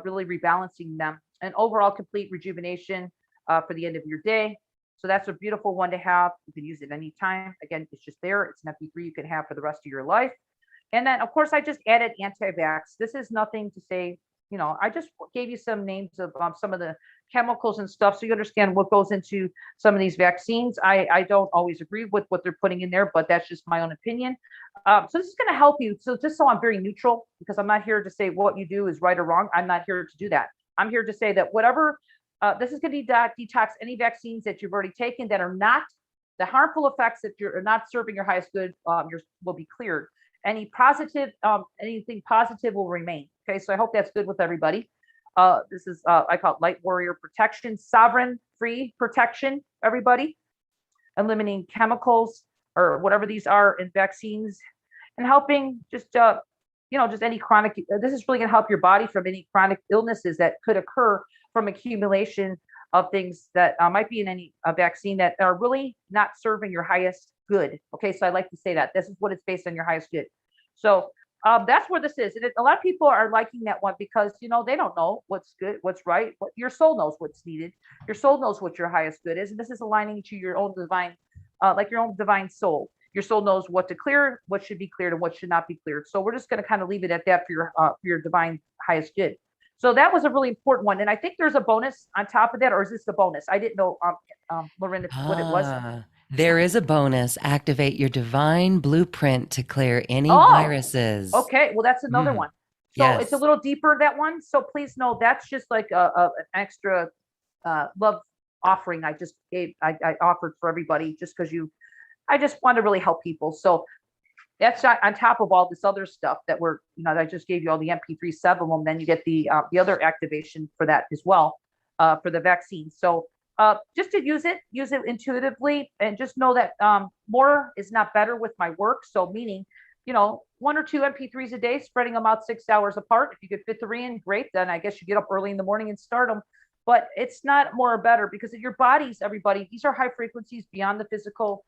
really rebalancing them, and overall complete rejuvenation for the end of your day. So that's a beautiful one to have. You can use it anytime. Again, it's just there. It's an MP3 you can have for the rest of your life. And then, of course, I just added anti-vax. This is nothing to say, I just gave you some names of some of the chemicals and stuff, so you understand what goes into some of these vaccines. I don't always agree with what they're putting in there, but that's just my own opinion. So this is going to help you. So just so I'm very neutral, because I'm not here to say what you do is right or wrong. I'm not here to do that. I'm here to say that whatever, this is going to detox any vaccines that you've already taken that are not the harmful effects that you're not serving your highest good. Will be cleared. Anything positive will remain. Okay, so I hope that's good with everybody. This is I call it light warrior protection, sovereign free protection, everybody. Eliminating chemicals or whatever these are in vaccines, and helping just any chronic. This is really going to help your body from any chronic illnesses that could occur from accumulation of things that might be in any vaccine that are really not serving your highest good. Okay, so I like to say that this is what it's based on, your highest good. So That's where this is. And a lot of people are liking that one because, they don't know what's good, what's right. What your soul knows what's needed. Your soul knows what your highest good is. And this is aligning to your own divine, like your own divine soul. Your soul knows what to clear, what should be cleared, and what should not be cleared. So we're just going to kind of leave it at that for your divine highest good. So that was a really important one. And I think there's a bonus on top of that, or is this the bonus? I didn't know, Lauren, what it was. There is a bonus. Activate your divine blueprint to clear any viruses. Okay. Well, that's another one. So it's a little deeper, that one. So please know that's just like an extra love offering I just gave. I offered for everybody just because I just want to really help people. So that's on top of all this other stuff that that I just gave you, all the MP3 7 of them. Then you get the other activation for that as well, for the vaccine. So just to use it intuitively, and just know that more is not better with my work. So meaning, 1 or 2 MP3s a day, spreading them out 6 hours apart. If you could fit 3 in, great. Then I guess you get up early in the morning and start them. But it's not more or better because your bodies, everybody, these are high frequencies beyond the physical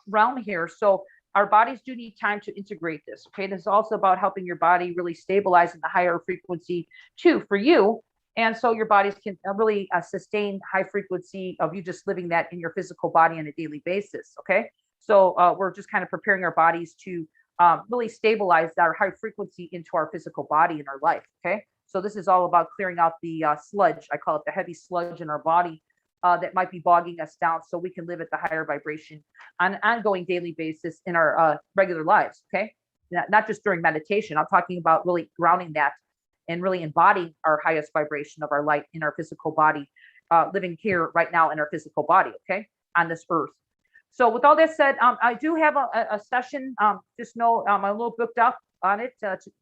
realm here. So our bodies do need time to integrate this. Okay. This is also about helping your body really stabilize in the higher frequency too for you. And so your bodies can really sustain high frequency of you just living that in your physical body on a daily basis. Okay. So we're just kind of preparing our bodies to really stabilize our high frequency into our physical body in our life. Okay. So this is all about clearing out the sludge. I call it the heavy sludge in our body that might be bogging us down, so we can live at the higher vibration on an ongoing daily basis in our regular lives. Okay. Not just during meditation. I'm talking about really grounding that and really embodying our highest vibration of our light in our physical body, living here right now in our physical body. Okay. On this earth. So with all that said, I do have a session. Just know I'm a little booked up on it.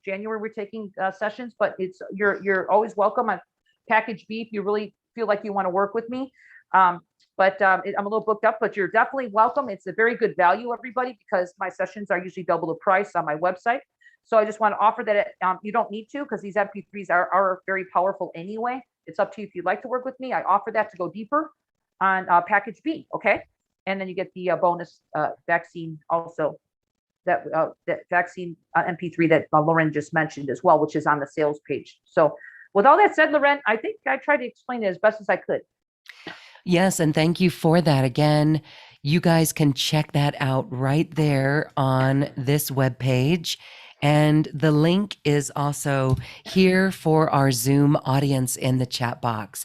January we're taking sessions, but you're always welcome on package B if you really feel like you want to work with me. But I'm a little booked up, but you're definitely welcome. It's a very good value, everybody, because my sessions are usually double the price on my website. So I just want to offer that you don't need to, because these MP3s are very powerful anyway. It's up to you if you'd like to work with me. I offer that to go deeper on package B. Okay. And then you get the bonus vaccine also, that vaccine MP3 that Lauren just mentioned as well, which is on the sales page. So with all that said, Lauren, I think I tried to explain it as best as I could. Yes, and thank you for that. Again, you guys can check that out right there on this webpage. And the link is also here for our Zoom audience in the chat box.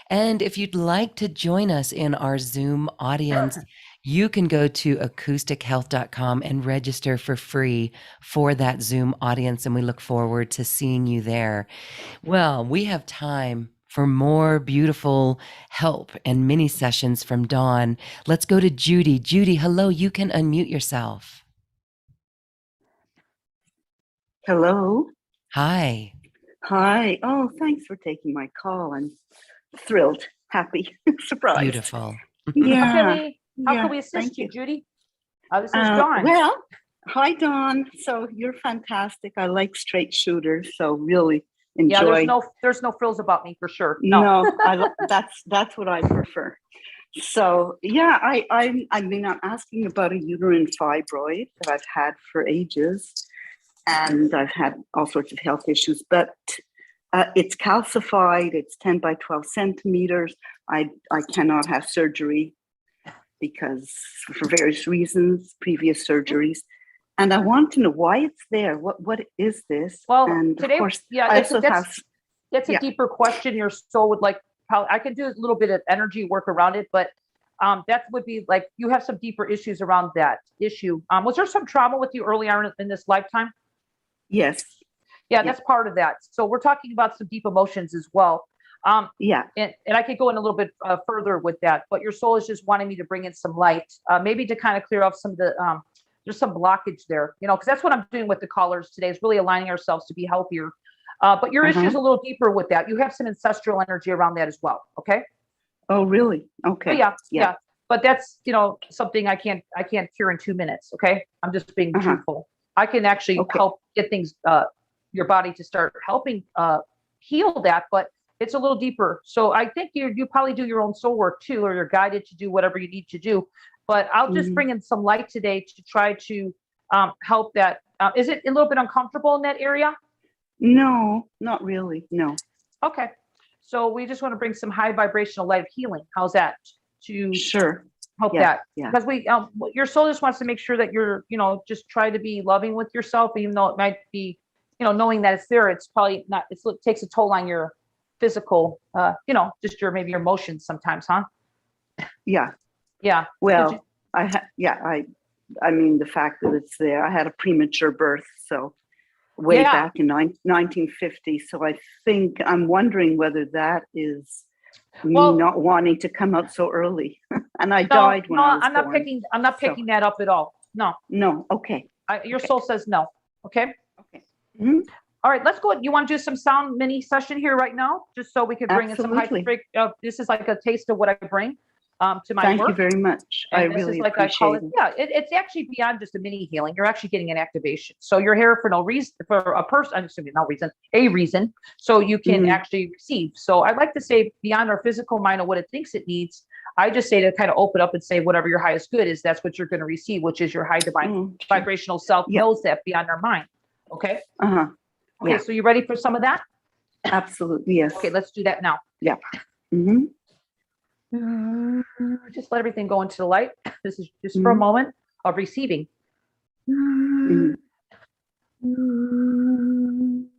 And if you'd like to join us in our Zoom audience, you can go to acoustichealth.com and register for free for that Zoom audience. And we look forward to seeing you there. Well, we have time for more beautiful help and mini sessions from Dawn. Let's go to Judy. Judy, hello, you can unmute yourself. Hello. Hi. Hi. Oh, thanks for taking my call. I'm thrilled, happy, surprised. Beautiful. Yeah. How can we assist you, Judy? This is Dawn. Well, hi, Dawn. So you're fantastic. I like straight shooters, so really enjoy. Yeah, there's no frills about me for sure. No, that's what I prefer. So yeah, I'm asking about a uterine fibroid that I've had for ages, and I've had all sorts of health issues, but it's calcified. It's 10 by 12 centimeters. I cannot have surgery because for various reasons, previous surgeries. And I want to know why it's there. What is this? Well, and today, of course, that's a deeper question. Your soul would like, I can do a little bit of energy work around it, but that would be like, you have some deeper issues around that issue. Was there some trauma with you early on in this lifetime? Yes. Yeah, that's part of that. So we're talking about some deep emotions as well. And I could go in a little bit further with that, but your soul is just wanting me to bring in some light, maybe to kind of clear off some of the, there's some blockage there, because that's what I'm doing with the callers today, is really aligning ourselves to be healthier. But your issue is a little deeper with that. You have some ancestral energy around that as well. Okay. Oh, really? Okay. Oh, yeah. But that's, something I can't cure in 2 minutes. Okay. I'm just being truthful. I can actually help get things, your body to start helping heal that, but it's a little deeper. So I think you probably do your own soul work too, or you're guided to do whatever you need to do. But I'll just bring in some light today to try to help that. Is it a little bit uncomfortable in that area? No, not really. No. Okay. So we just want to bring some high vibrational light of healing. How's that? To Sure. help Yeah, that. yeah. Because your soul just wants to make sure that you're, just try to be loving with yourself, even though it might be, knowing that it's there, it's probably not, it takes a toll on your physical, just maybe your emotions sometimes, huh? Yeah. Yeah. Well, I mean, the fact that it's there, I had a premature birth, so way back in 1950. So I think I'm wondering whether that is me not wanting to come out so early. And I died when I was born. I'm not picking that up at all. No. No. Okay. Your soul says no. Okay. Okay. Mm-hmm. All right, let's go. You want to do some sound mini session here right now, just so we can bring in some high frequency. This is like a taste of what I bring to my work. Thank you very much. And I this really is like appreciate it. Yeah, it's actually beyond just a mini healing. You're actually getting an activation. So you're here for no reason, for a person. Excuse me, no reason, a reason. So you can actually receive. So I'd like to say beyond our physical mind and what it thinks it needs. I just say to kind of open up and say whatever your highest good is, that's what you're going to receive, which is your high divine vibrational self knows that beyond our mind. Okay. Okay, so you ready for some of that? Absolutely, yes. Okay, let's do that now. Yeah. Mm-hmm. Just let everything go into the light. This is just for a moment of receiving. Mm-hmm. You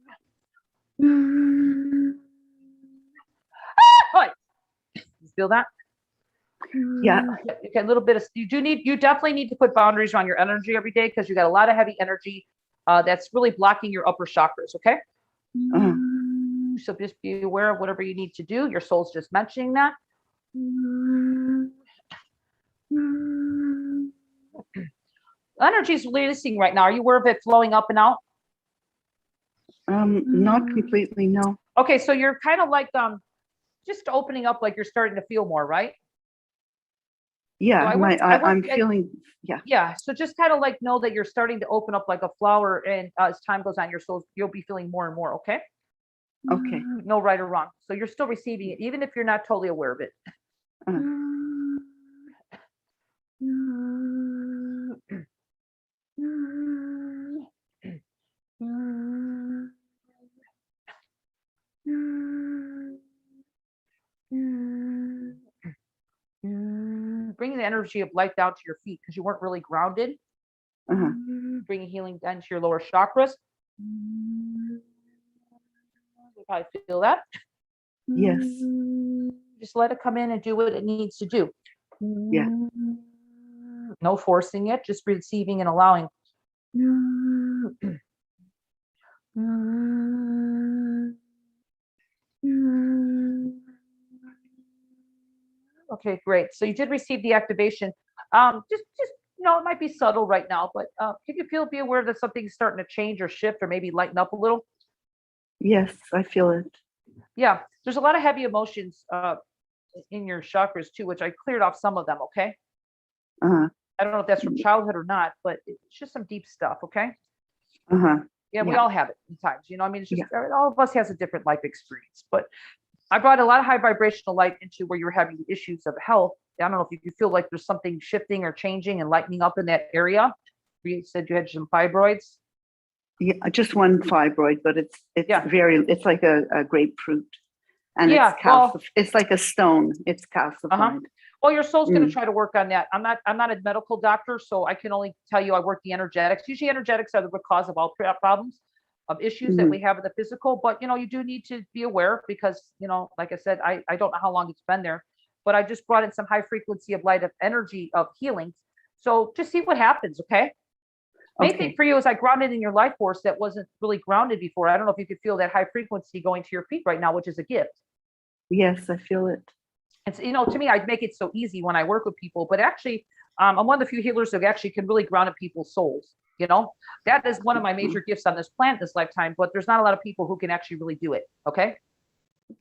feel that? Yeah. Okay, a little bit of, you definitely need to put boundaries around your energy every day, because you got a lot of heavy energy that's really blocking your upper chakras. Okay. So just be aware of whatever you need to do. Your soul's just mentioning that. Energy is releasing right now. Are you aware of it flowing up and out? Not completely, no. Okay, so you're kind of like just opening up, like you're starting to feel more, right? Yeah, so I'm feeling, yeah. Yeah, so just kind of like know that you're starting to open up like a flower, and as time goes on, you'll be feeling more and more, okay? Okay. No right or wrong. So you're still receiving it, even if you're not totally aware of it. Bringing the energy of light down to your feet, because you weren't really grounded. Bringing healing down to your lower chakras. You probably feel that. Yes. Just let it come in and do what it needs to do. Yeah. No forcing it, just receiving and allowing. Okay, great. So you did receive the activation. Just it might be subtle right now, but can you be aware that something's starting to change or shift or maybe lighten up a little? Yes, I feel it. Yeah, there's a lot of heavy emotions in your chakras too, which I cleared off some of them. Okay. I don't know if that's from childhood or not, but it's just some deep stuff. Okay. Yeah, we all have it sometimes. It's just all of us has a different life experience. But I brought a lot of high vibrational light into where you're having issues of health. I don't know if you feel like there's something shifting or changing and lightening up in that area. You said you had some fibroids. Yeah, just one fibroid, but it's it's like a grapefruit, and it's like a stone. It's calcified. Well, your soul's going to try to work on that. I'm not a medical doctor, so I can only tell you I work the energetics. Usually energetics are the root cause of all problems, of issues that we have in the physical. But, you do need to be aware because, like I said, I don't know how long it's been there, but I just brought in some high frequency of light of energy of healing. So just see what happens. Okay. Main thing for you is I grounded in your life force that wasn't really grounded before. I don't know if you could feel that high frequency going to your feet right now, which is a gift. Yes, I feel it. It's, to me, I'd make it so easy when I work with people, but actually, I'm one of the few healers that actually can really ground people's souls. That is one of my major gifts on this planet this lifetime, but there's not a lot of people who can actually really do it. Okay.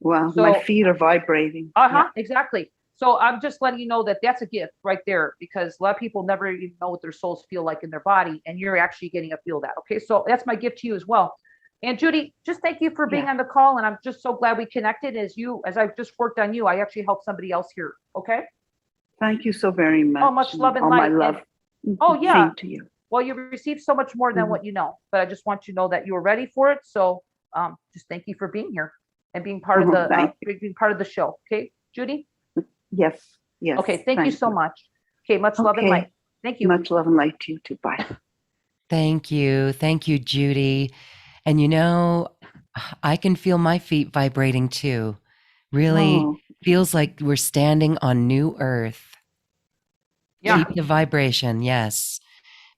Wow. So, my feet are vibrating. Exactly. So I'm just letting you know that that's a gift right there, because a lot of people never even know what their souls feel like in their body, and you're actually getting to feel that. Okay. So that's my gift to you as well. And Judy, just thank you for being on the call. And I'm just so glad we connected. As I've just worked on you, I actually helped somebody else here. Okay. Thank you so very much. Oh, much love and all light. My love. Oh yeah. Same to you. Well, you received so much more than what you know, but I just want you to know that you were ready for it. So just thank you for being here and being part of the being part of the show. Okay, Judy? Yes. Yes. Okay, thank you so much. Okay, much love and light. Thank you. Much love and light to you too. Bye. Thank you. Thank you, Judy. And you know, I can feel my feet vibrating too. Really feels like we're standing on new earth. Yeah. Keep the vibration. Yes.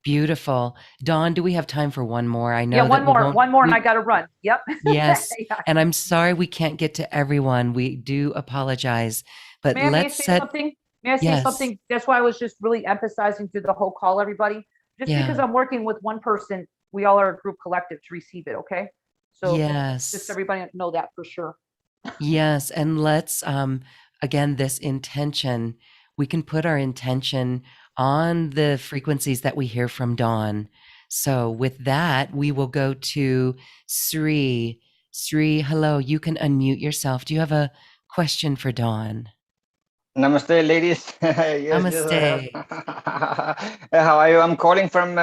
Beautiful. Dawn, do we have time for one more? I know Yeah, that one more, and I got to run. Yep. Yes. Yeah. And I'm sorry we can't get to everyone. We do apologize. But May I let's say set something? May I say Yes. something? That's why I was just really emphasizing through the whole call, everybody. Just because Yeah. I'm working with one person, we all are a group collective to receive it, okay? So just Yes. everybody know that for sure. Yes. And let's again, this intention, we can put our intention on the frequencies that we hear from Dawn. So with that, we will go to Sri. Sri, hello, you can unmute yourself. Do you have a question for Dawn? Namaste, ladies. Yes, Namaste. How are you? I'm calling from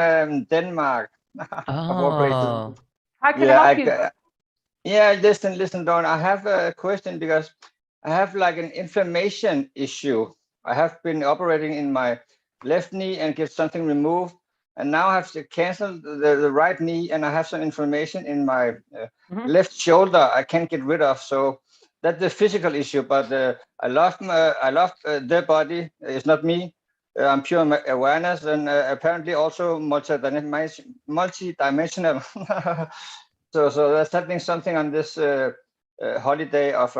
Denmark. Of all places. Oh, How can I help you? Yeah, listen, Dawn. I have a question because I have like an inflammation issue. I have been operating in my left knee and get something removed, and now I have to cancel the right knee, and I have some inflammation in my left shoulder I can't get rid of. So that's the physical issue, but I love their body. It's not me. I'm pure awareness, and apparently also multi-dimensional. So that's happening something on this holiday of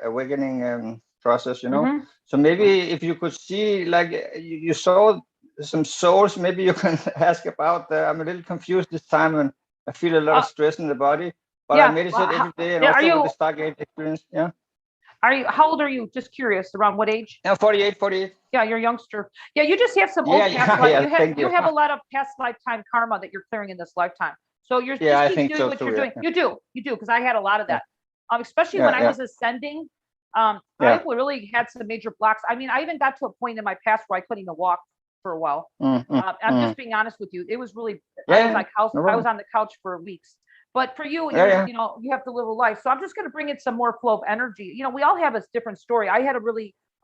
awakening process, you know. So maybe if you could see, like you saw some souls, maybe you can ask about. I'm a little confused this time, and I feel a lot of stress in the body. But I meditate every day, and also with the Stargate experience. Yeah. How old are you? Just curious. Around what age? 48. Yeah, you're a youngster. Yeah, you just have some old past life. You have a lot of past lifetime karma that you're clearing in this lifetime. So you're just keep doing what you're doing. You do, because I had a lot of that. Especially when I was ascending. I really had some major blocks. I mean, I even got to a point in my past where I couldn't even walk for a while. I'm just being honest with you. It was really I was on the couch for weeks. But for you, you know, you have to live a life. So I'm just going to bring in some more flow of energy. You know, we all have a different story. I had a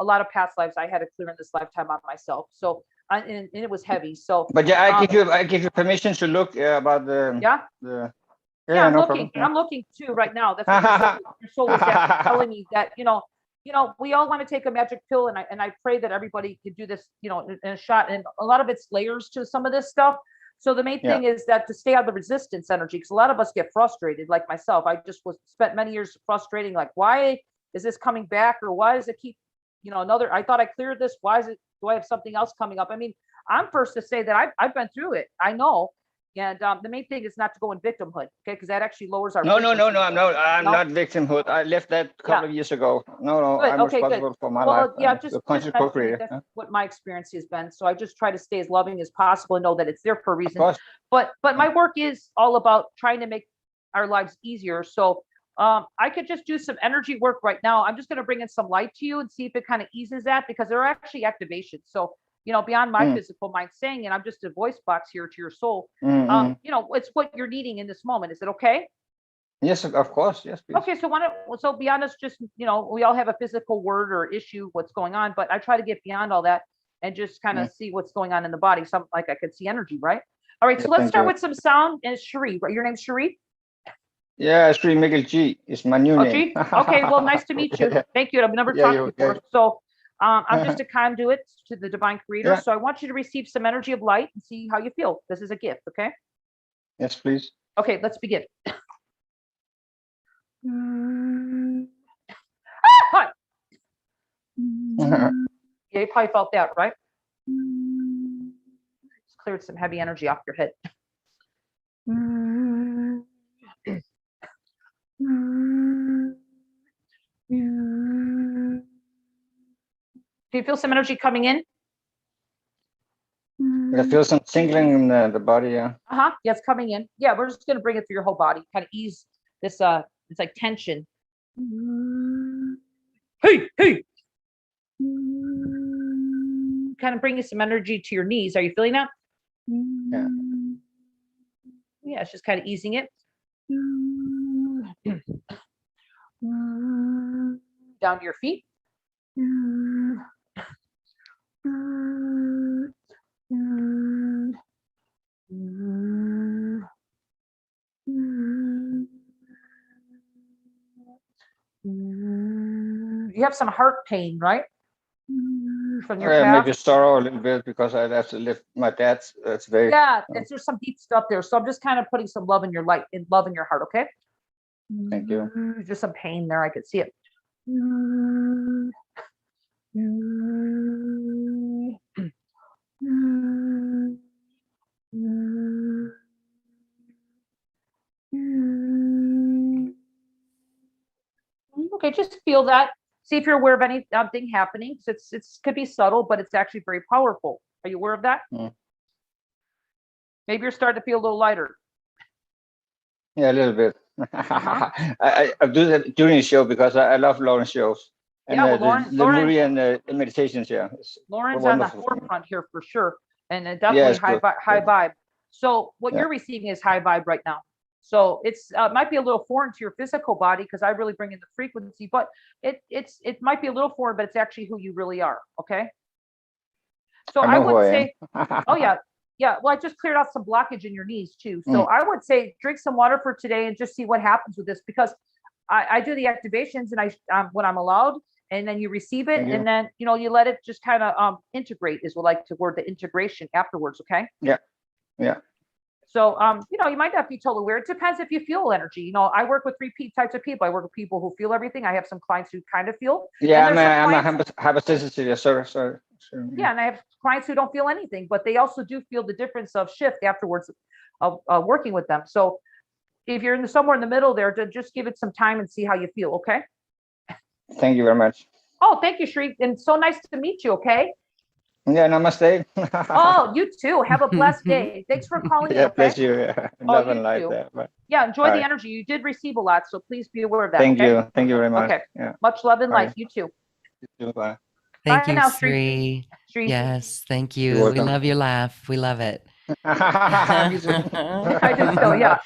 lot of past lives I had to clear in this lifetime on myself. So and it was heavy. So but I give you permission to look about the I'm looking. I'm looking too right now. That's what your soul is actually telling me that, you know, we all want to take a magic pill, and I pray that everybody could do this, you know, in a shot. And a lot of it's layers to some of this stuff. So the main thing is that to stay out of the resistance energy, because a lot of us get frustrated, like myself. I just spent many years frustrating, like, why is this coming back, or why does it keep, you know, I thought I cleared this. Why do I have something else coming up? I mean, I'm first to say that I've been through it. I know. And the main thing is not to go in victimhood, okay? Because that actually lowers our. No. I'm not victimhood. I left that a couple of years ago. No. Good. I'm responsible for my life. Yeah, just that's what my experience has been. So I just try to stay as loving as possible and know that it's there for a reason. But my work is all about trying to make our lives easier. So I could just do some energy work right now. I'm just going to bring in some light to you and see if it kind of eases that, because there are actually activations. So, you know, beyond my physical mind saying it, I'm just a voice box here to your soul. You know, it's what you're needing in this moment. Is it okay? Yes, of course. Yes, please. Okay, so beyond us, just, you know, we all have a physical word or issue, what's going on, but I try to get beyond all that and just kind of see what's going on in the body. Something like I could see energy, right? All right, so let's start with some sound. And Cherie, right? Your name's Cherie? Yeah, Sri Miguel G is my new name. Okay, well, nice to meet you. Thank you. I've never talked before. So I'm just a conduit to the divine creator. So I want you to receive some energy of light and see how you feel. This is a gift, okay? Yes, please. Okay, let's begin. Hi. Yeah, you probably felt that, right? Just cleared some heavy energy off your head. Do you feel some energy coming in? I feel some tingling in the body, yeah. Yeah, it's coming in. Yeah, we're just going to bring it through your whole body, kind of ease this, it's like tension. Hey! Kind of bringing some energy to your knees. Are you feeling that? Yeah. Yeah, it's just kind of easing it. Down to your feet. You have some heart pain, right? From your past? Maybe sorrow a little bit because I have to lift my dad's. That's very. Yeah, there's some deep stuff there. So I'm just kind of putting some love in your light and love in your heart, okay? Thank you. Just some pain there. I could see it. Okay, just feel that. See if you're aware of anything happening. It's could be subtle, but it's actually very powerful. Are you aware of that? Maybe you're starting to feel a little lighter. Yeah, a little bit. I do that during the show because I love Lauren's shows. And yeah, well, the movie and the meditations, yeah. Lauren's on the forefront here for sure. And definitely high vibe. So what you're receiving is high vibe right now. So it's might be a little foreign to your physical body because I really bring in the frequency, but it might be a little foreign, but it's actually who you really are. Okay. So I would say, oh yeah. Yeah. Well, I just cleared out some blockage in your knees too. So I would say drink some water for today and just see what happens with this because I do the activations and when I'm allowed, and then you receive it and then, you let it just kind of integrate is what I like to word the integration afterwards. Okay. Yeah. Yeah. So, you might not be totally aware. It depends if you feel energy. I work with three types of people. I work with people who feel everything. I have some clients who kind of feel. Yeah, I'm a hypersensitive. Sorry. Yeah, and I have clients who don't feel anything, but they also do feel the difference of shift afterwards of working with them. So if you're somewhere in the middle there, just give it some time and see how you feel, okay? Thank you very much. Oh, thank you, Shri. And so nice to meet you, okay? Yeah, namaste. Oh, you too. Have a blessed day. Thanks for calling in, okay? Bless you. Yeah. Nothing like that. But... Yeah, enjoy the energy. You did receive a lot, so please be aware of that. Thank you. Thank you very much. Okay. Yeah. Much love and light. You too. You too. Bye. Thank Bye you, now, Sri. Yes, thank you. You're We love your laugh. We love it. I do so, yeah.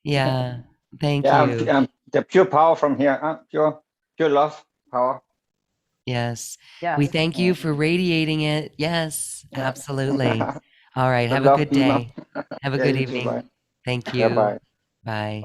Yeah, thank you. The pure power from here, pure love power. Yes. We thank you for radiating it. Yes, absolutely. All right. Have a good day. Have a good evening. Too, thank you. Yeah, bye. Bye.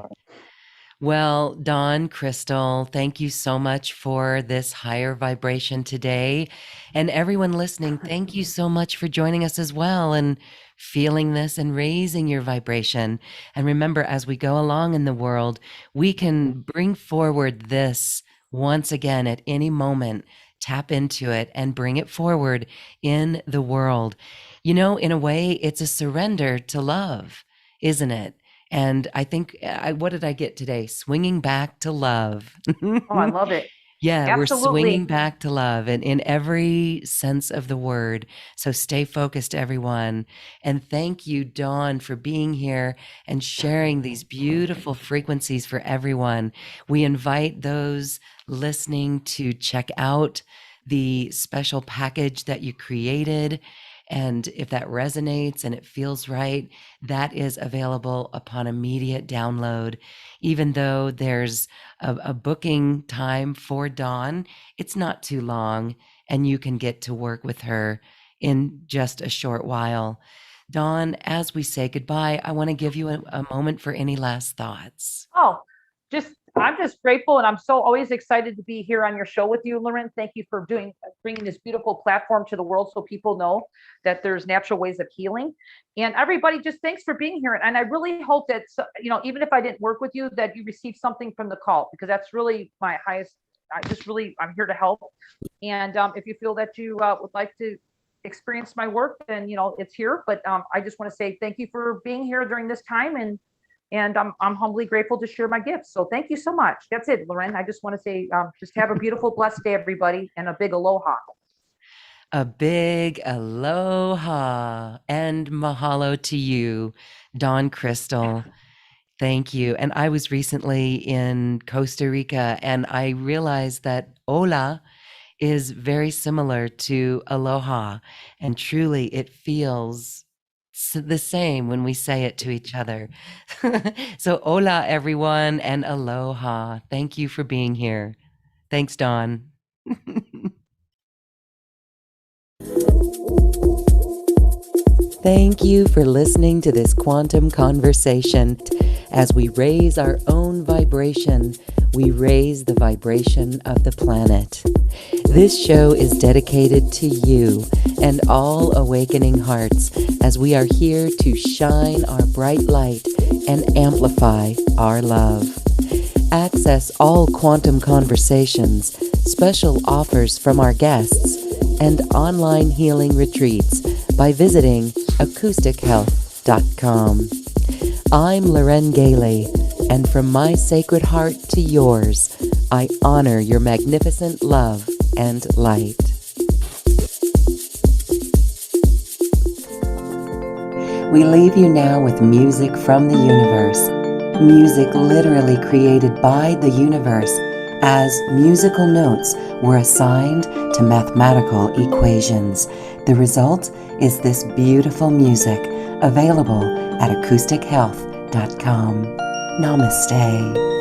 Well, Dawn, Crystal, thank you so much for this higher vibration today. And everyone listening, thank you so much for joining us as well and feeling this and raising your vibration. And remember, as we go along in the world, we can bring forward this once again at any moment, tap into it and bring it forward in the world. In a way, it's a surrender to love, isn't it? And I think, what did I get today? Swinging back to love. Oh, I love it. Yeah, Absolutely. We're swinging back to love and in every sense of the word. So stay focused, everyone. And thank you, Dawn, for being here and sharing these beautiful frequencies for everyone. We invite those listening to check out the special package that you created. And if that resonates and it feels right, that is available upon immediate download. Even though there's a booking time for Dawn, it's not too long, and you can get to work with her in just a short while. Dawn, as we say goodbye, I want to give you a moment for any last thoughts. Oh, I'm just grateful, and I'm so always excited to be here on your show with you, Lauren. Thank you for bringing this beautiful platform to the world so people know that there's natural ways of healing. And everybody, just thanks for being here. And I really hope that, even if I didn't work with you, that you receive something from the call, because that's really my highest. I'm here to help. And if you feel that you would like to experience my work, then, it's here. But I just want to say thank you for being here during this time. And I'm humbly grateful to share my gifts. So thank you so much. That's it, Lauren. I just want to say, just have a beautiful, blessed day, everybody, and a big aloha. A big aloha and mahalo to you, Dawn Crystal. Thank you. And I was recently in Costa Rica, and I realized that hola is very similar to aloha. And truly, it feels the same when we say it to each other. So, hola, everyone, and aloha. Thank you for being here. Thanks, Dawn. Thank you for listening to this quantum conversation. As we raise our own vibration, we raise the vibration of the planet. This show is dedicated to you and all awakening hearts as we are here to shine our bright light and amplify our love. Access all quantum conversations, special offers from our guests, and online healing retreats by visiting acoustichealth.com. I'm Loren Gailey, and from my sacred heart to yours, I honor your magnificent love and light. We leave you now with music from the universe. Music literally created by the universe as musical notes were assigned to mathematical equations. The result is this beautiful music available at acoustichealth.com. Namaste.